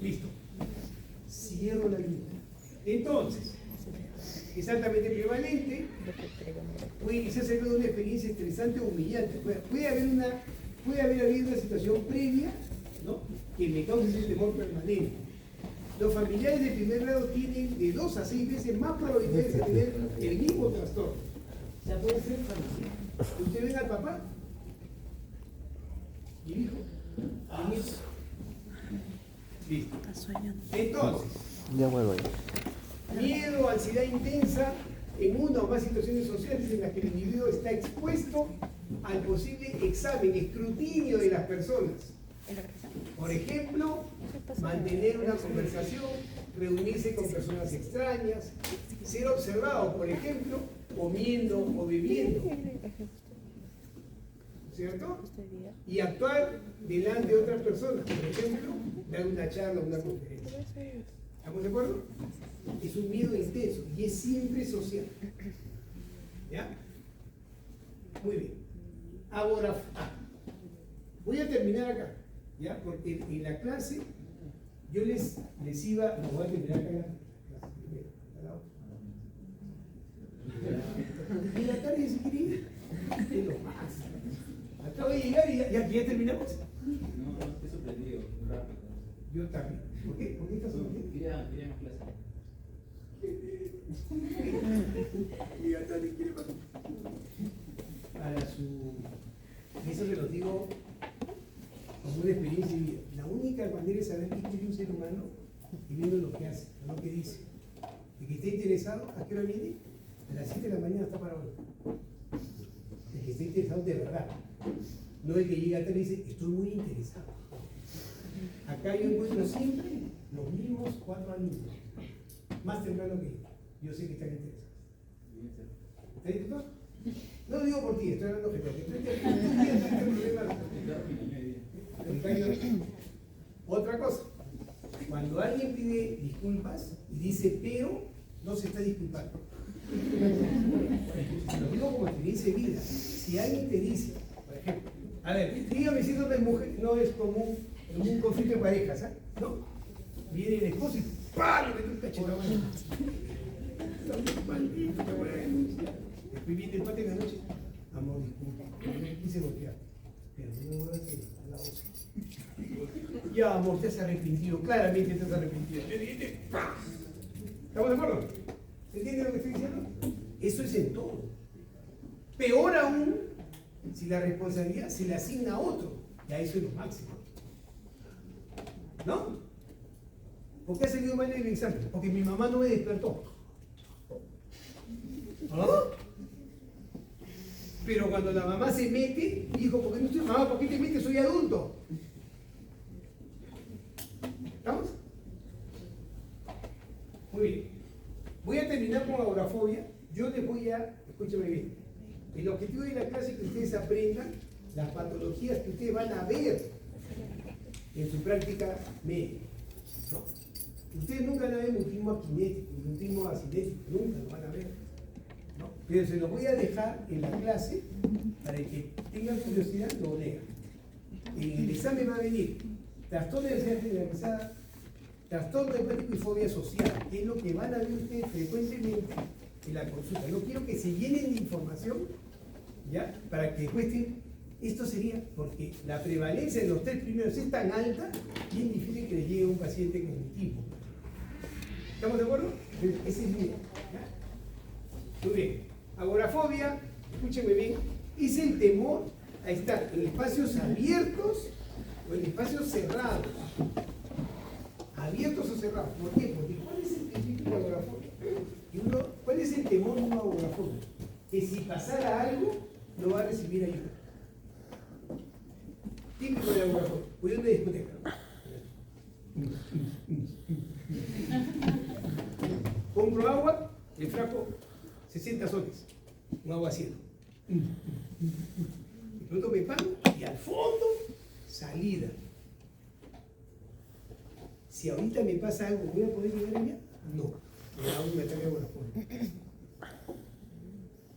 Listo. Cierro la línea. Entonces, es altamente prevalente, puede iniciarse de una experiencia estresante o humillante. Puede haber habido una situación previa, ¿no?, que me cause ese temor permanente. Los familiares de primer grado tienen de 2 a 6 veces más probabilidades de tener el mismo trastorno. O sea, puede ser familiar. Usted ven al papá y el hijo. Listo. Entonces, ya vuelvo ahí. Miedo, ansiedad intensa en una o más situaciones sociales en las que el individuo está expuesto al posible examen, escrutinio de las personas. Por ejemplo, mantener una conversación, reunirse con personas extrañas, ser observado, por ejemplo, comiendo o bebiendo, ¿cierto? Y actuar delante de otras personas, por ejemplo, dar una charla, una conferencia. ¿Estamos de acuerdo? Es un miedo intenso y es siempre social. ¿Ya? Muy bien. Ahora, voy a terminar acá, ¿ya? Porque en la clase yo les iba, no voy a terminar acá en la clase primero, a la otra. En la tarde si quiere ir, es lo más. Acabo de llegar y ya terminamos. No, estoy sorprendido, muy rápido. Yo también. ¿Por qué? ¿Por qué estás sorprendido? Quería más clase. Mira, Tani quiere más. Y eso se lo digo como una experiencia de vida. La única manera de saber qué quiere un ser humano es viendo lo que hace, no lo que dice. El que esté interesado, ¿a qué hora viene? A las 7 de la mañana está parado. El que esté interesado de verdad. No el que llega atrás y dice, estoy muy interesado. Acá yo encuentro siempre los mismos 4 alumnos, más temprano que yo sé que están interesados. ¿Está dispuesto? No lo digo por ti, estoy hablando general. Otra cosa, cuando alguien pide disculpas y dice pero, no se está disculpando. Lo digo como experiencia de vida. Si alguien te dice, por ejemplo, a ver, dígame si esto no es común en un conflicto de parejas, ¿sabes? ¿No? Viene el esposo y ¡pah! Le mete un cachetón. Maldito, qué bueno. Después viene el pate en la noche. Amor, disculpa, no quise golpear. Pero no voy a hacer a la voz. Ya, amor, te has arrepentido. Claramente te has arrepentido. ¿Estamos de acuerdo? ¿Entienden lo que estoy diciendo? Eso es en todo. Peor aún, si la responsabilidad se le asigna a otro. Ya eso es lo máximo. ¿No? ¿Por qué ha salido mal en el examen? Porque mi mamá no me despertó. ¿Ah? Pero cuando la mamá se mete, dijo, ¿por qué no estoy mamá? ¿Por qué te metes? Soy adulto. ¿Estamos? Muy bien. Voy a terminar con agorafobia. Yo les voy a, escúchame bien, el objetivo de la clase es que ustedes aprendan las patologías que ustedes van a ver en su práctica médica. ¿No? Ustedes nunca van a ver mutismo aquinético, mutismo asinético, nunca lo van a ver. ¿No? Pero se los voy a dejar en la clase para que tengan curiosidad, lo lean. En el examen va a venir trastorno de ansiedad generalizada, trastorno hepático y fobia social, que es lo que van a ver ustedes frecuentemente en la consulta. No quiero que se llenen de información, ¿ya? Para que después esto sería, porque la prevalencia de los 3 primeros es tan alta, bien difícil que le llegue a un paciente cognitivo. ¿Estamos de acuerdo? Ese es bien. ¿Ya? Muy bien. Agorafobia, escúchenme bien, es el temor a estar en espacios abiertos o en espacios cerrados. Abiertos o cerrados. ¿Por qué? Porque ¿cuál es el principio de la agorafobia? ¿Cuál es el temor de una agorafobia? Que si pasara algo, no va a recibir ayuda. Típico de la agorafobia. Voy a una discoteca. Compro agua, le frasco 60 soles. Un agua cielo. De pronto me pago y al fondo, salida. Si ahorita me pasa algo, ¿voy a poder llegar allá? No. Me da un ataque de agorafobia.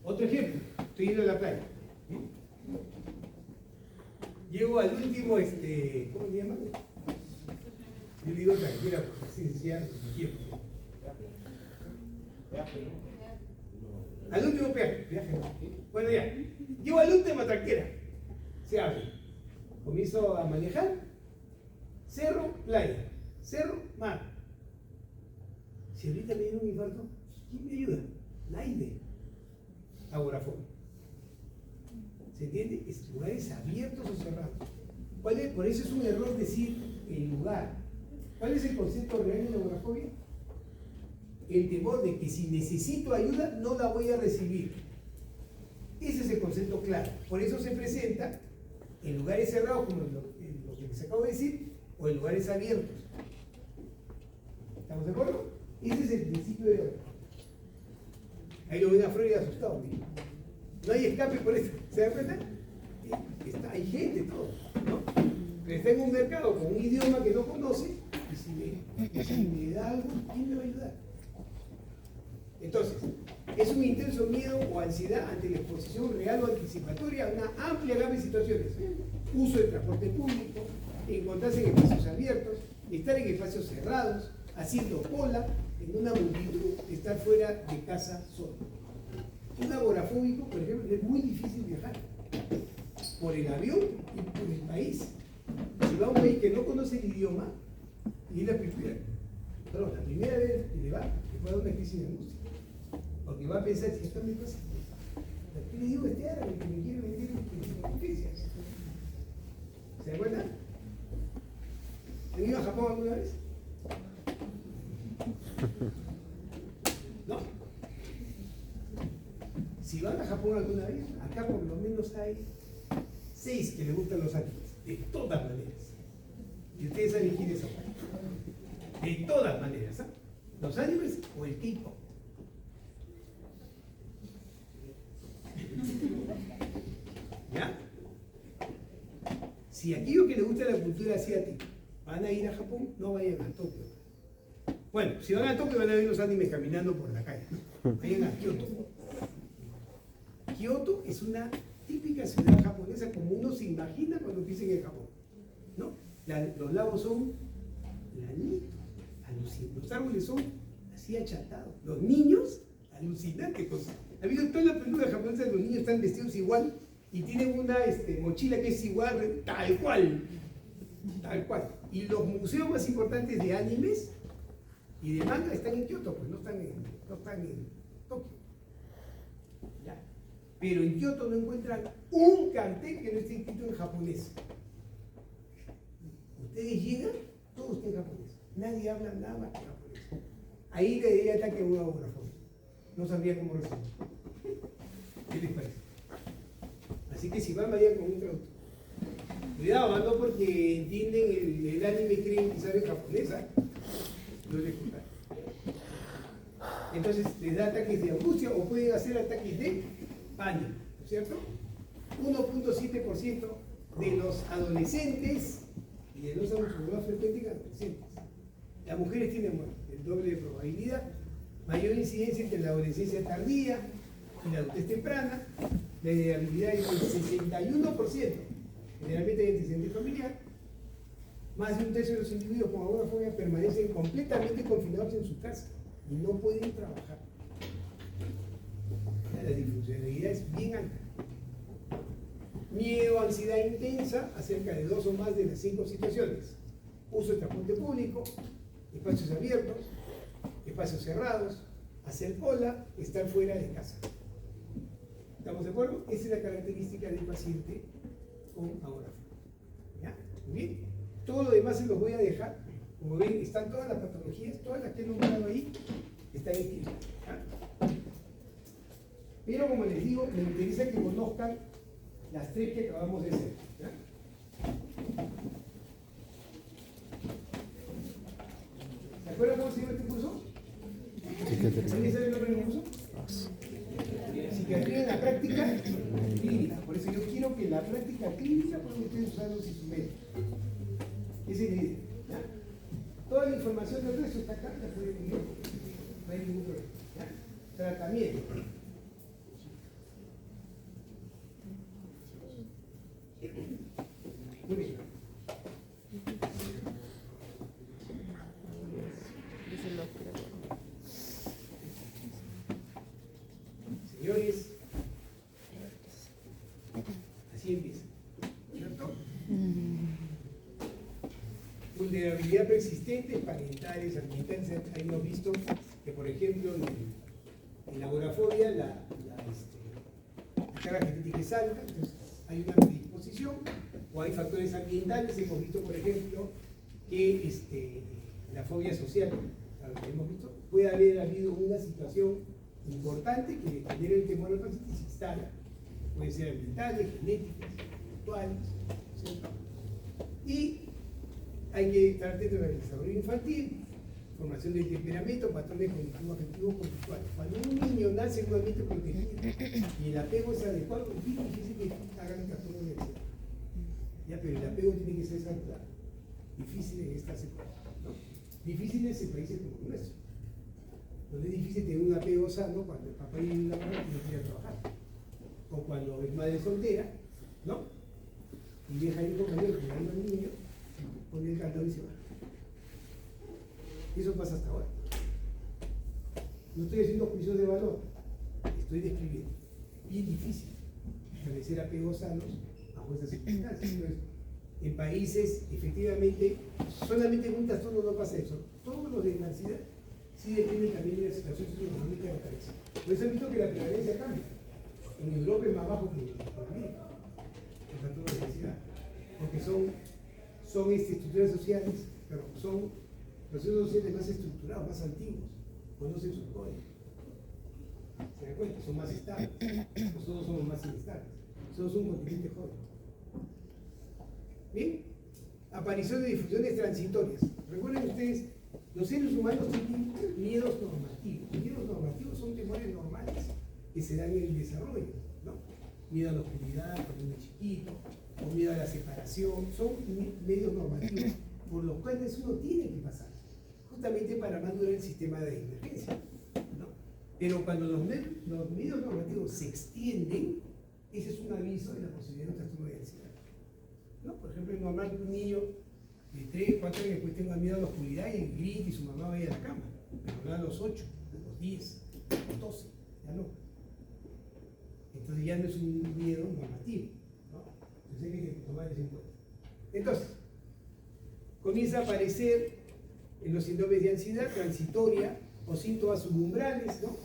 Otro ejemplo, estoy yendo a la playa. Llego al último, ¿cómo se llama? Yo digo tranquila, presencial, tiempo. Al último peaje. Bueno, ya. Llego al último tranquera. Se abre. Comienzo a manejar. Cerro, playa. Cerro, mar. Si ahorita me viene un infarto, ¿quién me ayuda? Nadie. Agorafobia. ¿Se entiende? Es lugares abiertos o cerrados. Por eso es un error decir el lugar. ¿Cuál es el concepto real de la agorafobia? El temor de que si necesito ayuda, no la voy a recibir. Ese es el concepto claro. Por eso se presenta en lugares cerrados, como lo que les acabo de decir, o en lugares abiertos. ¿Estamos de acuerdo? Ese es el principio de agorafobia. Ahí lo ven a Freud asustado, mira. No hay escape por eso, ¿se da cuenta? Hay gente, todo, ¿no? Pero está en un mercado con un idioma que no conoce, y si me da algo, ¿quién me va a ayudar? Entonces, es un intenso miedo o ansiedad ante la exposición real o anticipatoria a una amplia gama de situaciones. Uso del transporte público, encontrarse en espacios abiertos, estar en espacios cerrados, haciendo cola en una multitud, estar fuera de casa solo. Un agorafóbico, por ejemplo, es muy difícil viajar por el avión y por el país. Si va a un país que no conoce el idioma, y es la primera vez que le va a dar una crisis de angustia. Porque va a pensar, si esto me pasa, ¿qué le digo a este árabe que me quiere vender noticias? ¿Se acuerdan? ¿Han ido a Japón alguna vez? ¿No? Si van a Japón alguna vez, acá por lo menos hay 6 que les gustan los animes, de todas maneras. Y ustedes saben quién es ahora. De todas maneras, ¿ah? Los animes o el K-pop. ¿Ya? Si aquellos que les gusta la cultura asiática van a ir a Japón, no vayan a Tokio. Bueno, si van a Tokio van a ver los animes caminando por la calle. Vayan a Kioto. Kioto es una típica ciudad japonesa como uno se imagina cuando piensa en el Japón, ¿no? Los lagos son planitos, alucinantes. Los árboles son así achatados. Los niños, alucinante cosa. Ha habido toda la película japonesa, los niños están vestidos igual y tienen una mochila que es igual, tal cual. Tal cual. Y los museos más importantes de animes y de manga están en Kioto, pues no están en Tokio. ¿Ya? Pero en Kioto no encuentran un cartel que no esté escrito en japonés. Ustedes llegan, todo está en japonés. Nadie habla nada más que japonés. Ahí le diría ataque a un agorafóbico. No sabría cómo resolver. ¿Qué les parece? Así que si van, vayan con un traductor. Cuidado, no porque entienden el anime y creen que saben japonesa. No les gusta. Entonces les da ataques de angustia o pueden hacer ataques de pánico, ¿no es cierto? 1.7% de los adolescentes, y de los adultos más frecuentes que adolescentes. Las mujeres tienen el doble de probabilidad, mayor incidencia entre la adolescencia tardía y la adultez temprana, la heredabilidad es del 61%, generalmente hay antecedente familiar. Más de un tercio de los individuos con agorafobia permanecen completamente confinados en su casa y no pueden trabajar. La disfuncionalidad es bien alta. Miedo, ansiedad intensa acerca de 2 o más de las 5 situaciones. Uso de transporte público, espacios abiertos, espacios cerrados, hacer cola, estar fuera de casa. ¿Estamos de acuerdo? Esa es la característica del paciente con agorafobia. ¿Ya? Muy bien. Todo lo demás se los voy a dejar. Como ven, están todas las patologías, todas las que he nombrado ahí, están escritas. Pero como les digo, me interesa que conozcan las 3 que acabamos de hacer. ¿Ya? ¿Se acuerdan cómo se llama este curso? ¿Alguien sabe el nombre del curso? Psiquiatría en la práctica clínica. Por eso yo quiero que la práctica clínica puedan ustedes usar los instrumentos. Esa es la idea. ¿Ya? Toda la información del resto está acá, la pueden leer. No hay ningún problema. ¿Ya? Tratamiento. Muy bien. Señores, así empieza, ¿cierto? Vulnerabilidad persistente, parentales, ambientales. Ahí hemos visto que, por ejemplo, en la agorafobia la carga genética es alta, entonces hay una predisposición, o hay factores ambientales. Hemos visto, por ejemplo, que la fobia social, hemos visto, puede haber habido una situación importante que le genera el temor al paciente y se instala. Pueden ser ambientales, genéticas, actuales, ¿cierto? Y hay que estar dentro del desarrollo infantil, formación del temperamento, patrones cognitivos, afectivos, conductuales. Cuando un niño nace en un ambiente protegido y el apego es adecuado, es bien difícil que hagan el trastorno de ansiedad. Ya, pero el apego tiene que ser saludable. Difícil en estas épocas, ¿no? Difícil en países como el nuestro. Donde es difícil tener un apego sano cuando el papá viene a laborar y no quiere trabajar. O cuando es madre soltera, ¿no? Y deja el compañero cuidando al niño, pone el candado y se va. Eso pasa hasta ahora. No estoy haciendo juicios de valor, estoy describiendo. Es bien difícil establecer apegos sanos bajo esas circunstancias. Entonces, en países, efectivamente, solamente en un trastorno no pasa eso. Todos los de la ansiedad sí dependen también de la situación socioeconómica de la cabeza. Por eso he visto que la prevalencia cambia. En Europa es más bajo que en América, el trastorno de ansiedad. Porque son estructuras sociales, pero son procesos sociales más estructurados, más antiguos, conocen sus códigos. ¿Se dan cuenta? Son más estables. Nosotros somos más inestables. Somos un continente joven. Bien, aparición de difusiones transitorias. Recuerden ustedes, los seres humanos tienen miedos normativos. Miedos normativos son temores normales que se dan en el desarrollo, ¿no? Miedo a la oscuridad, cuando uno es chiquito, o miedo a la separación, son medios normativos por los cuales uno tiene que pasar, justamente para madurar el sistema de emergencia, ¿no? Pero cuando los medios normativos se extienden, ese es un aviso de la posibilidad de un trastorno de ansiedad. ¿No? Por ejemplo, es normal que un niño de 3, 4 años después tenga miedo a la oscuridad y grite y su mamá vaya a la cama. Pero no a los 8, a los 10, a los 12, ya no. Entonces ya no es un miedo normativo, ¿no? Entonces hay que tomar eso en cuenta. Entonces, comienza a aparecer en los síndromes de ansiedad transitoria o síntomas subumbrales, ¿no?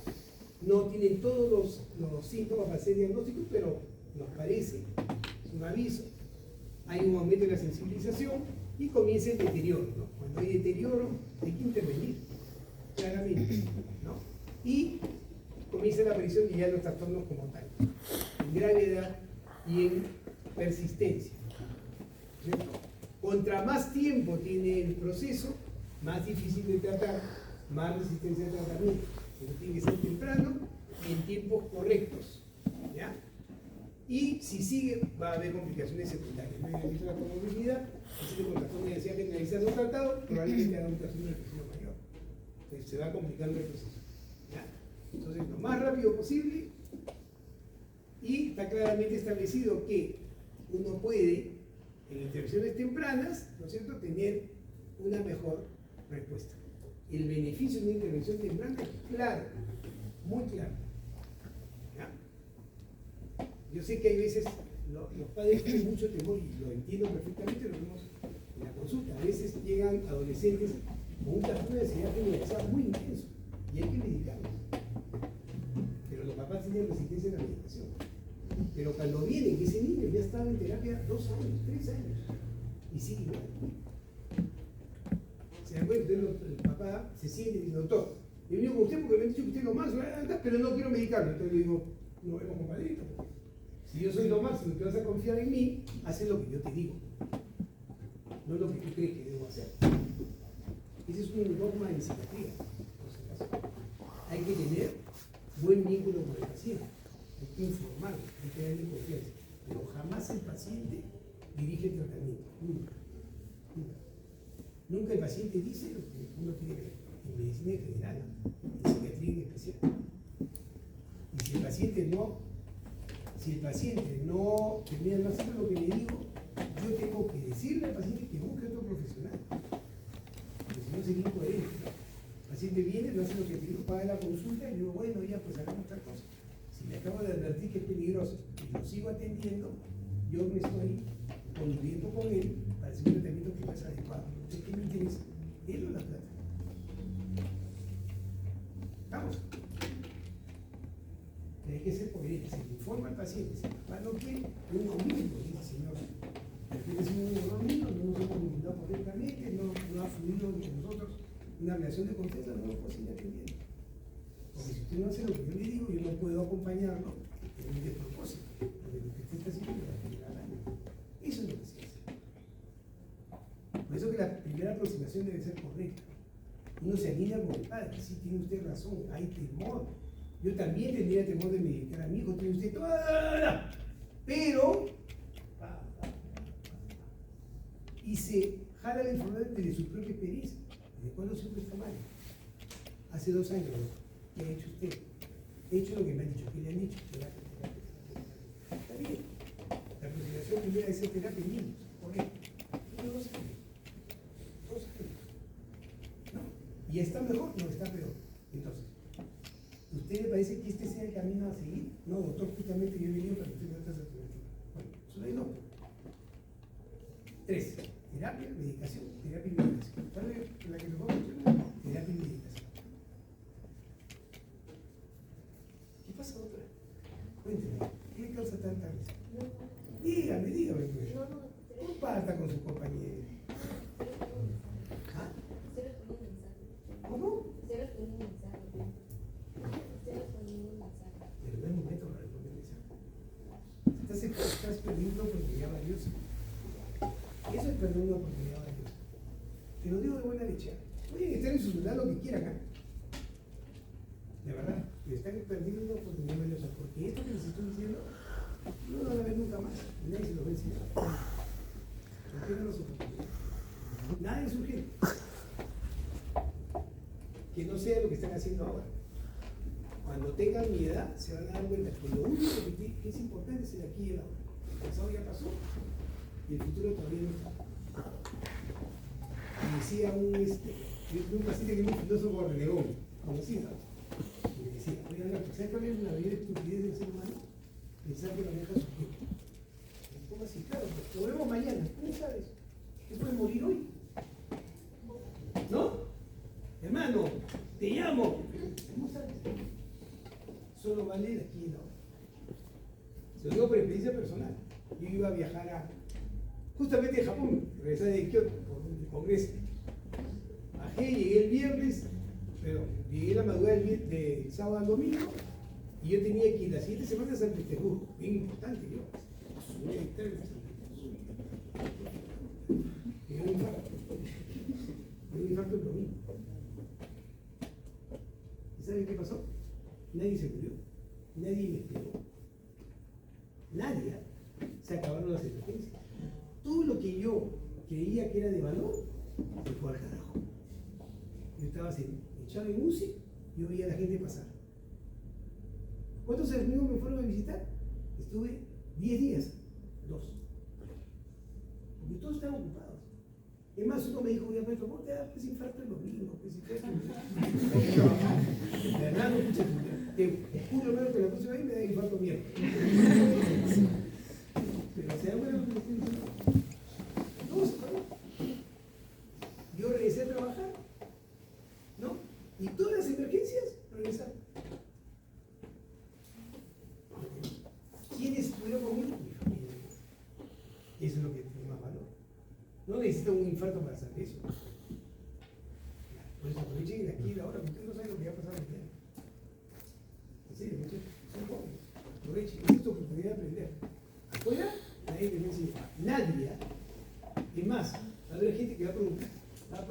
No tienen todos los síntomas para ser diagnósticos, pero nos parece, es un aviso. Hay un aumento de la sensibilización y comienza el deterioro, ¿no? Cuando hay deterioro hay que intervenir, claramente, ¿no? Y comienza la aparición de ya los trastornos como tal, en gravedad y en persistencia, ¿cierto? Contra más tiempo tiene el proceso, más difícil de tratar, más resistencia al tratamiento. Pero tiene que ser temprano y en tiempos correctos, ¿ya? Y si sigue, va a haber complicaciones secundarias. No hay visto la comorbilidad, si con trastorno de ansiedad generalizado tratado, probablemente haga un trastorno de depresión mayor. Entonces se va complicando el proceso, ¿ya? Entonces, lo más rápido posible, y está claramente establecido que uno puede, en intervenciones tempranas, ¿no es cierto?, tener una mejor respuesta. El beneficio de una intervención temprana es claro, muy claro. ¿Ya? Yo sé que hay veces los padres tienen mucho temor y lo entiendo perfectamente, lo vemos en la consulta. A veces llegan adolescentes con un trastorno de ansiedad generalizado muy intenso y hay que medicarlos. Pero los papás tienen resistencia a la medicación. Pero cuando vienen, ese niño ya estaba en terapia 2 años, 3 años y sigue igual. Se dan cuenta, el papá se siente y dice, doctor, yo venido con usted porque me han dicho que usted es lo más, pero no quiero medicarlo. Entonces le digo, no vemos compadrito. Si yo soy lo máximo y tú vas a confiar en mí, haz lo que yo te digo, no lo que tú crees que debo hacer. Ese es un dogma en psiquiatría, por si acaso. Hay que tener buen vínculo con el paciente, hay que informarlo, hay que darle confianza. Pero jamás el paciente dirige el tratamiento, nunca. Nunca. Nunca el paciente dice lo que uno tiene que ver, en medicina en general, en psiquiatría en especial. Y si el paciente no termina no haciendo lo que le digo, yo tengo que decirle al paciente que busque otro profesional. Porque si no sería incoherente. El paciente viene, no hace lo que te digo, paga la consulta y digo, bueno, ya pues hagamos otra cosa. Si me acabo de advertir que es peligroso y lo sigo atendiendo, yo me estoy conviviendo con él para hacer un tratamiento que más adecuado. Entonces, ¿qué me interesa? Él o la plata. Vamos. Hay que ser coherente, se le informa al paciente, si el papá no quiere, uno mismo dice, señor, prefiere ser un error mío, no nos hemos comunicado correctamente, no ha fluido entre nosotros una relación de confianza, no lo puedo seguir atendiendo. Porque si usted no hace lo que yo le digo, yo no puedo acompañarlo en un despropósito, porque lo que usted está haciendo le va a generar daño. Eso es lo que se hace. Por eso que la primera aproximación debe ser correcta. uno se alinea con el padre. Sí, tiene usted razón, hay temor. Yo también tendría temor de medicar a mi hijo, tiene usted toda. Pero, y se jala la información de su propia experiencia. ¿Desde cuándo siempre está mal? Hace 2 años, ¿qué ha hecho usted? He hecho lo que me han dicho, ¿qué le han dicho? Terapia. Está bien. La consideración primera es hacer terapia en niños, correcto. Tiene 2 años. 2 años. ¿No? ¿Y está mejor? No, está peor. Entonces, ¿usted le parece que este sea el camino a seguir? No, doctor, justamente yo he venido para que usted me otras alternativas. Bueno, solo hay 2. 3. Terapia, medicación, terapia y medicación. ¿Cuál es la que nos vamos a mencionar? Terapia y medicación. ¿Qué pasa, doctora? Cuénteme, ¿qué le causa tanta risa? Dígame, pues. Comparta con su compañero. ¿Ah? ¿Cómo? Pero no es momento para responder mensaje. Estás perdiendo una oportunidad valiosa. Eso es perder una oportunidad valiosa. Te lo digo de buena leche. Pueden estar en su celular lo que quieran acá. De verdad, le están perdiendo una oportunidad valiosa. Porque esto que les estoy diciendo, no lo van a ver nunca más. Y nadie se lo va a enseñar. No pierdan las oportunidades. Nada es urgente. Que no sea lo que están haciendo ahora. Cuando tengan mi edad, se van a dar cuenta que lo único que es importante es el aquí y el ahora. El pasado ya pasó y el futuro todavía no está. Y decía un paciente que es un filósofo renegón, conocido, y me decía, oigan, ¿sabes cuál es la mayor estupidez del ser humano? Pensar que maneja su tiempo. Y pongo así, claro, pues, lo vemos mañana, ¿cómo sabes? ¿Qué puede morir hoy? ¿No? Hermano, te llamo. ¿Cómo sabes? Solo vale de aquí y de ahora. Se lo digo por experiencia personal. Yo iba a viajar justamente a Japón, regresé de Kioto por un congreso. Bajé, llegué el viernes, llegué la madrugada de sábado al domingo, y yo tenía que ir la siguiente semana a San Petersburgo, bien importante, yo. Voy a entrar en San Petersburgo. Me dio un infarto. Me dio un infarto el domingo. ¿Y saben qué pasó? Nadie se murió, nadie me esperó, nadie. Se acabaron las emergencias. Todo lo que yo creía que era de valor se fue al carajo. Yo estaba echado en UCI, yo veía a la gente pasar. ¿Cuántos amigos me fueron a visitar? Estuve 10 días, 2. Porque todos estaban ocupados. Es más, uno me dijo, oye, maestro, ¿cómo te da pues infarto el domingo? Pues si te de verdad, no escuché. Te juro, hermano, que la próxima vez me da infarto miércoles. Pero se da cuenta lo que me estoy diciendo. No, se paró. Yo regresé a trabajar, ¿no? Y todas las emergencias regresaron. ¿Quiénes estuvieron conmigo? Mi familia. Eso es lo que tiene más valor. No necesito un infarto para saber eso. Por eso aprovechen de aquí y de ahora, porque ustedes no saben lo que va a pasar mañana. En serio, muchachos, son jóvenes. Aprovechen, es tu oportunidad de aprender. Afuera, nadie te va a enseñar. Nadie. Es más, va a haber gente que va a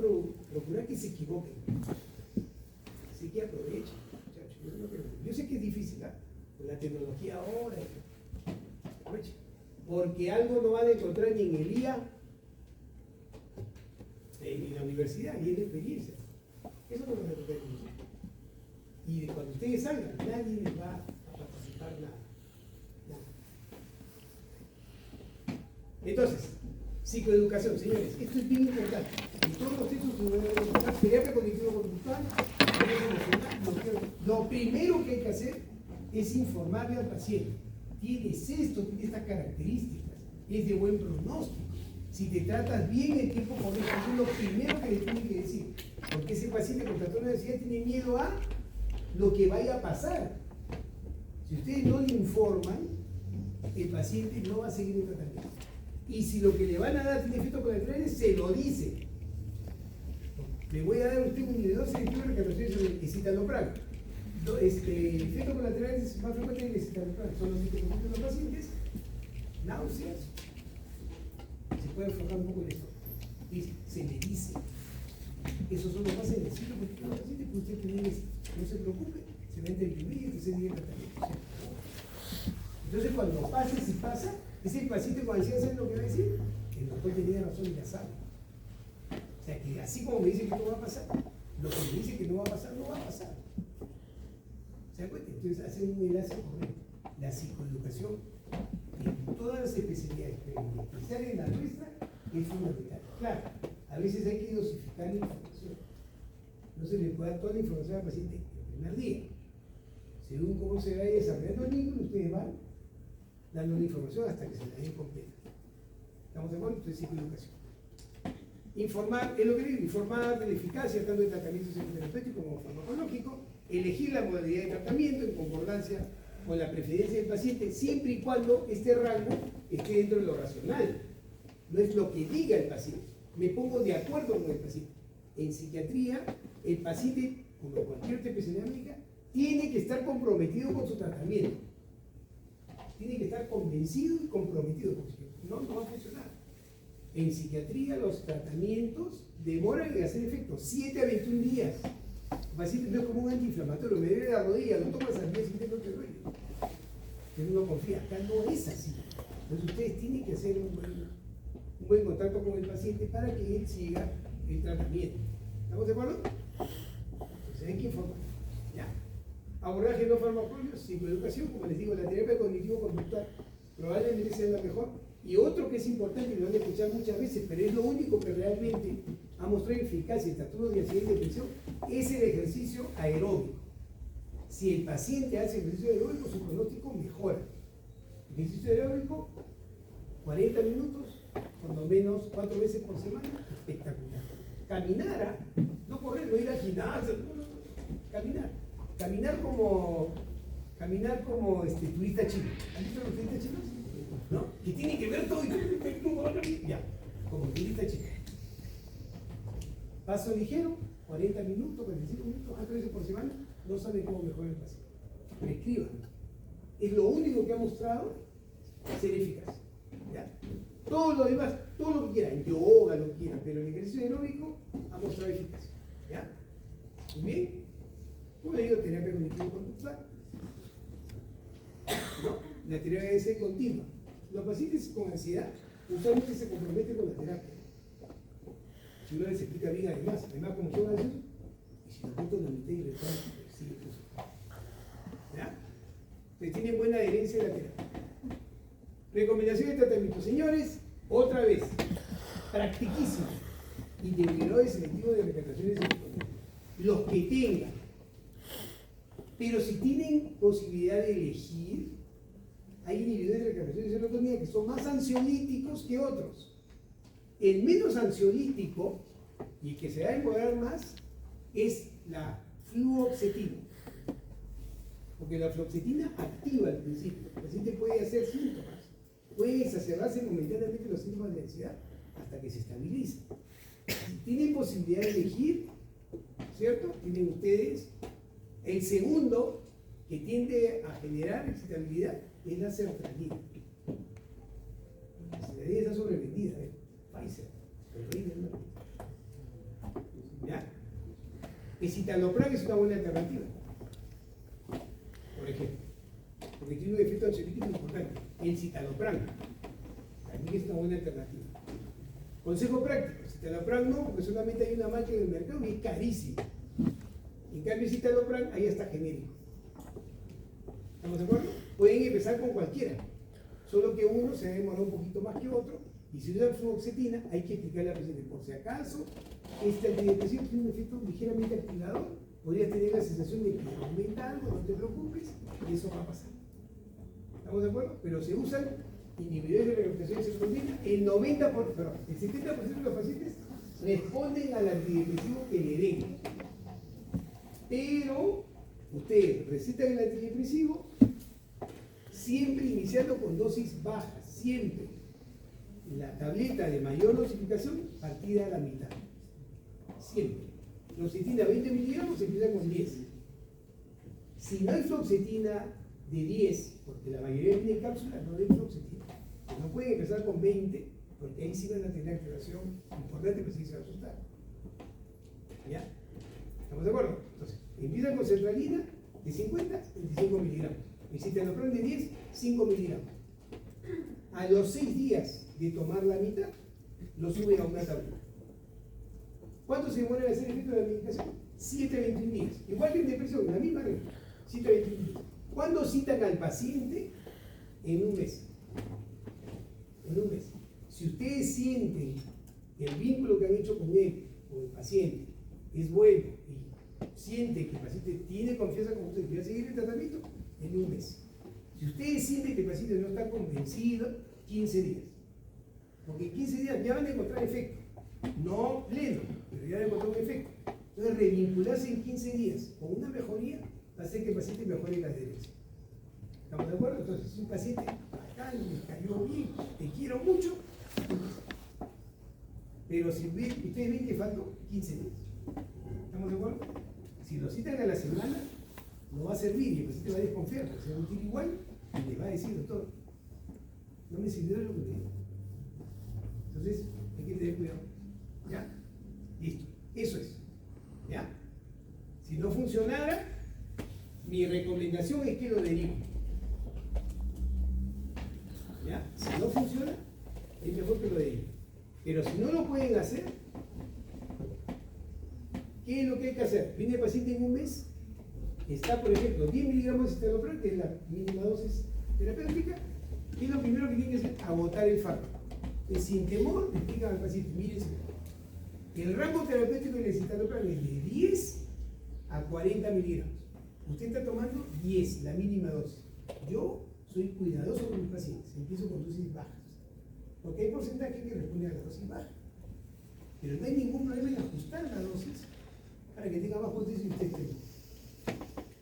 procurar que se equivoquen. Así que aprovechen, muchachos. Yo sé que es difícil, ¿eh? Con la tecnología ahora. Aprovechen. Porque algo no van a encontrar ni en el IA, en la universidad, ni en la experiencia. Eso no lo van a encontrar en nosotros. Y de cuando ustedes salgan, nadie les va a participar nada. Entonces, psicoeducación, señores, esto es bien importante. En todos los textos se debe encontrar terapia cognitivo-conductual, lo primero que hay que hacer es informarle al paciente. Tienes esto, tienes estas características, es de buen pronóstico. Si te tratas bien el tiempo correcto, eso es lo primero que le tienen que decir. Porque ese paciente con trastorno de ansiedad tiene miedo a lo que vaya a pasar. Si ustedes no le informan, el paciente no va a seguir el tratamiento. Y si lo que le van a dar tiene efectos colaterales, se lo dice. Le voy a dar a usted un inhibidor selectivo de recaptación sobre escitalopram. Efectos colaterales más frecuentes del escitalopram son los que presentan los pacientes, náuseas. Se puede enfocar un poco en eso. Y se le dice. Eso son los más sencillos, porque los pacientes que usted tiene, no se preocupe, se va entre el primer y el tercer día de tratamiento. Entonces, cuando pase, si pasa, es el paciente con ansiedad, ¿sabe lo que va a decir? El doctor tenía razón y ya sabe. O sea, que así como me dice que no va a pasar, lo que me dice que no va a pasar, no va a pasar. ¿Se dan cuenta? Entonces, hacen un enlace correcto. La psicoeducación en todas las especialidades, pero en especial en la nuestra, es fundamental. Claro, a veces hay que dosificar la información. No se le puede dar toda la información al paciente el primer día. Según cómo se vaya desarrollando el vínculo, ustedes van dando la información hasta que se la den completa. ¿Estamos de acuerdo? Entonces, psicoeducación. Informar, es lo que digo, informar de la eficacia tanto de tratamiento psicoterapéutico como farmacológico, elegir la modalidad de tratamiento en concordancia con la preferencia del paciente, siempre y cuando este rango esté dentro de lo racional. No es lo que diga el paciente. Me pongo de acuerdo con el paciente. En psiquiatría, el paciente, como cualquier otra especialidad médica, tiene que estar comprometido con su tratamiento. Tiene que estar convencido y comprometido, porque no va a funcionar. En psiquiatría, los tratamientos demoran en hacer efecto 7 a 21 días. El paciente no es como un antiinflamatorio, me duele la rodilla, lo tomas al día siguiente, no te duele. Pero uno confía, acá no es así. Entonces ustedes tienen que hacer un buen contacto con el paciente para que él siga el tratamiento. ¿Estamos de acuerdo? Entonces hay que informar. ¿Ya? Abordaje no farmacológico, psicoeducación, como les digo, la terapia cognitivo-conductual probablemente sea la mejor. Y otro que es importante, y lo van a escuchar muchas veces, pero es lo único que realmente ha mostrado eficacia en trastornos de ansiedad y depresión, es el ejercicio aeróbico. Si el paciente hace ejercicio aeróbico, su pronóstico mejora. El ejercicio aeróbico, 40 minutos, por lo menos 4 veces por semana, espectacular. Caminar, no correr, no ir al gimnasio, no, caminar. Caminar como turista chino. ¿Han visto los turistas chinos? ¿No? Que tienen que ver todo y ya, como turista chino. Paso ligero, 40 minutos, 45 minutos, 4 veces por semana, no saben cómo mejorar el paciente. Prescriban. Es lo único que ha mostrado ser eficaz. ¿Ya? Todo lo demás, todo lo que quieran, yoga, lo que quieran, pero el ejercicio aeróbico ha mostrado eficacia. ¿Ya? Muy bien. Como digo, terapia cognitivo-conductual. ¿No? La terapia debe ser continua. Los pacientes con ansiedad usualmente se comprometen con la terapia. Si uno les explica bien, además como son ansiosos, y si lo cuento la mitad y le sigue puso. ¿Ya? Entonces tienen buena adherencia a la terapia. Recomendación de tratamiento. Señores, otra vez, practiquísimo. Inhibidores selectivos de recaptaciones de serotonina. Los que tengan. Pero si tienen posibilidad de elegir, hay inhibidores de recaptación de serotonina que son más ansiolíticos que otros. El menos ansiolítico, y el que se va a demorar más, es la fluoxetina. Porque la fluoxetina activa al principio. El paciente puede hacer síntomas, puede exacerbarse momentáneamente los síntomas de ansiedad hasta que se estabiliza. Si tienen posibilidad de elegir, ¿cierto? Tienen ustedes. El segundo, que tiende a generar excitabilidad, es la sertralina. La sertralina está sobrevendida, Pfizer, ¿ya? El citalopram es una buena alternativa, por ejemplo, porque tiene un efecto ansiolítico importante. El citalopram también es una buena alternativa. Consejo práctico: citalopram no, porque solamente hay una marca en el mercado y es carísimo. En cambio, el citalopram ahí está genérico. ¿Estamos de acuerdo? Pueden empezar con cualquiera, solo que uno se demora un poquito más que otro, y si usan fluoxetina, hay que explicarle al paciente, por si acaso, este antidepresivo tiene un efecto ligeramente activador, podrías tener la sensación de que aumenta algo, no te preocupes, y eso va a pasar. ¿Estamos de acuerdo? Pero se usan inhibidores de recaptación de serotonina, el 70% de los pacientes responden al antidepresivo que le den. Pero ustedes recetan el antidepresivo siempre iniciando con dosis bajas, siempre. La tableta de mayor dosificación partida a la mitad. Siempre. Fluoxetina 20 miligramos se empieza con 10. Si no hay fluoxetina de 10, porque la mayoría tiene cápsulas, no den fluoxetina. No pueden empezar con 20, porque ahí sí van a tener activación importante, pero sí se va a asustar. ¿Ya? ¿Estamos de acuerdo? Entonces, empieza con sertralina de 50 a 25 miligramos. Y citalopram de 10, 5 miligramos. A los 6 días de tomar la mitad, lo sube a una tableta. ¿Cuánto se demora en hacer efecto de la medicación? 7 a 21 días. Igual que en depresión, la misma regla. 7 a 21 días. ¿Cuándo citan al paciente? En un mes. En un mes. Si ustedes sienten que el vínculo que han hecho con él, con el paciente, es bueno y sienten que el paciente tiene confianza con ustedes y quiere seguir el tratamiento, en un mes. Si ustedes sienten que el paciente no está convencido, 15 días. Porque en 15 días ya van a encontrar efecto. No pleno, pero ya van a encontrar un efecto. Entonces, revincularse en 15 días con una mejoría va a hacer que el paciente mejore la adherencia. ¿Estamos de acuerdo? Entonces, si un paciente bacán, me cayó bien, te quiero mucho, pero si ustedes ven que faltó 15 días. ¿Estamos de acuerdo? Si lo citan a la semana, no va a servir y el paciente va a desconfiar, porque se va a sentir igual y le va a decir, doctor, no me sirvió lo que me dijo. Entonces, hay que tener cuidado. ¿Ya? Listo. Eso es. ¿Ya? Si no funcionara, mi recomendación es que lo deriven. ¿Ya? Si no funciona, es mejor que lo deriven. Pero si no lo pueden hacer, ¿qué es lo que hay que hacer? Viene el paciente en un mes, está, por ejemplo, 10 miligramos de citalopram, que es la mínima dosis terapéutica, y lo primero que tiene que hacer es agotar el fármaco. Sin temor, le explican al paciente, mírense, el rango terapéutico del citalopram es de 10 a 40 miligramos. Usted está tomando 10, la mínima dosis. Yo soy cuidadoso con mis pacientes, empiezo con dosis bajas, porque hay porcentaje que responde a la dosis baja. Pero no hay ningún problema en ajustar la dosis para que tenga más potencia y usted esté bien.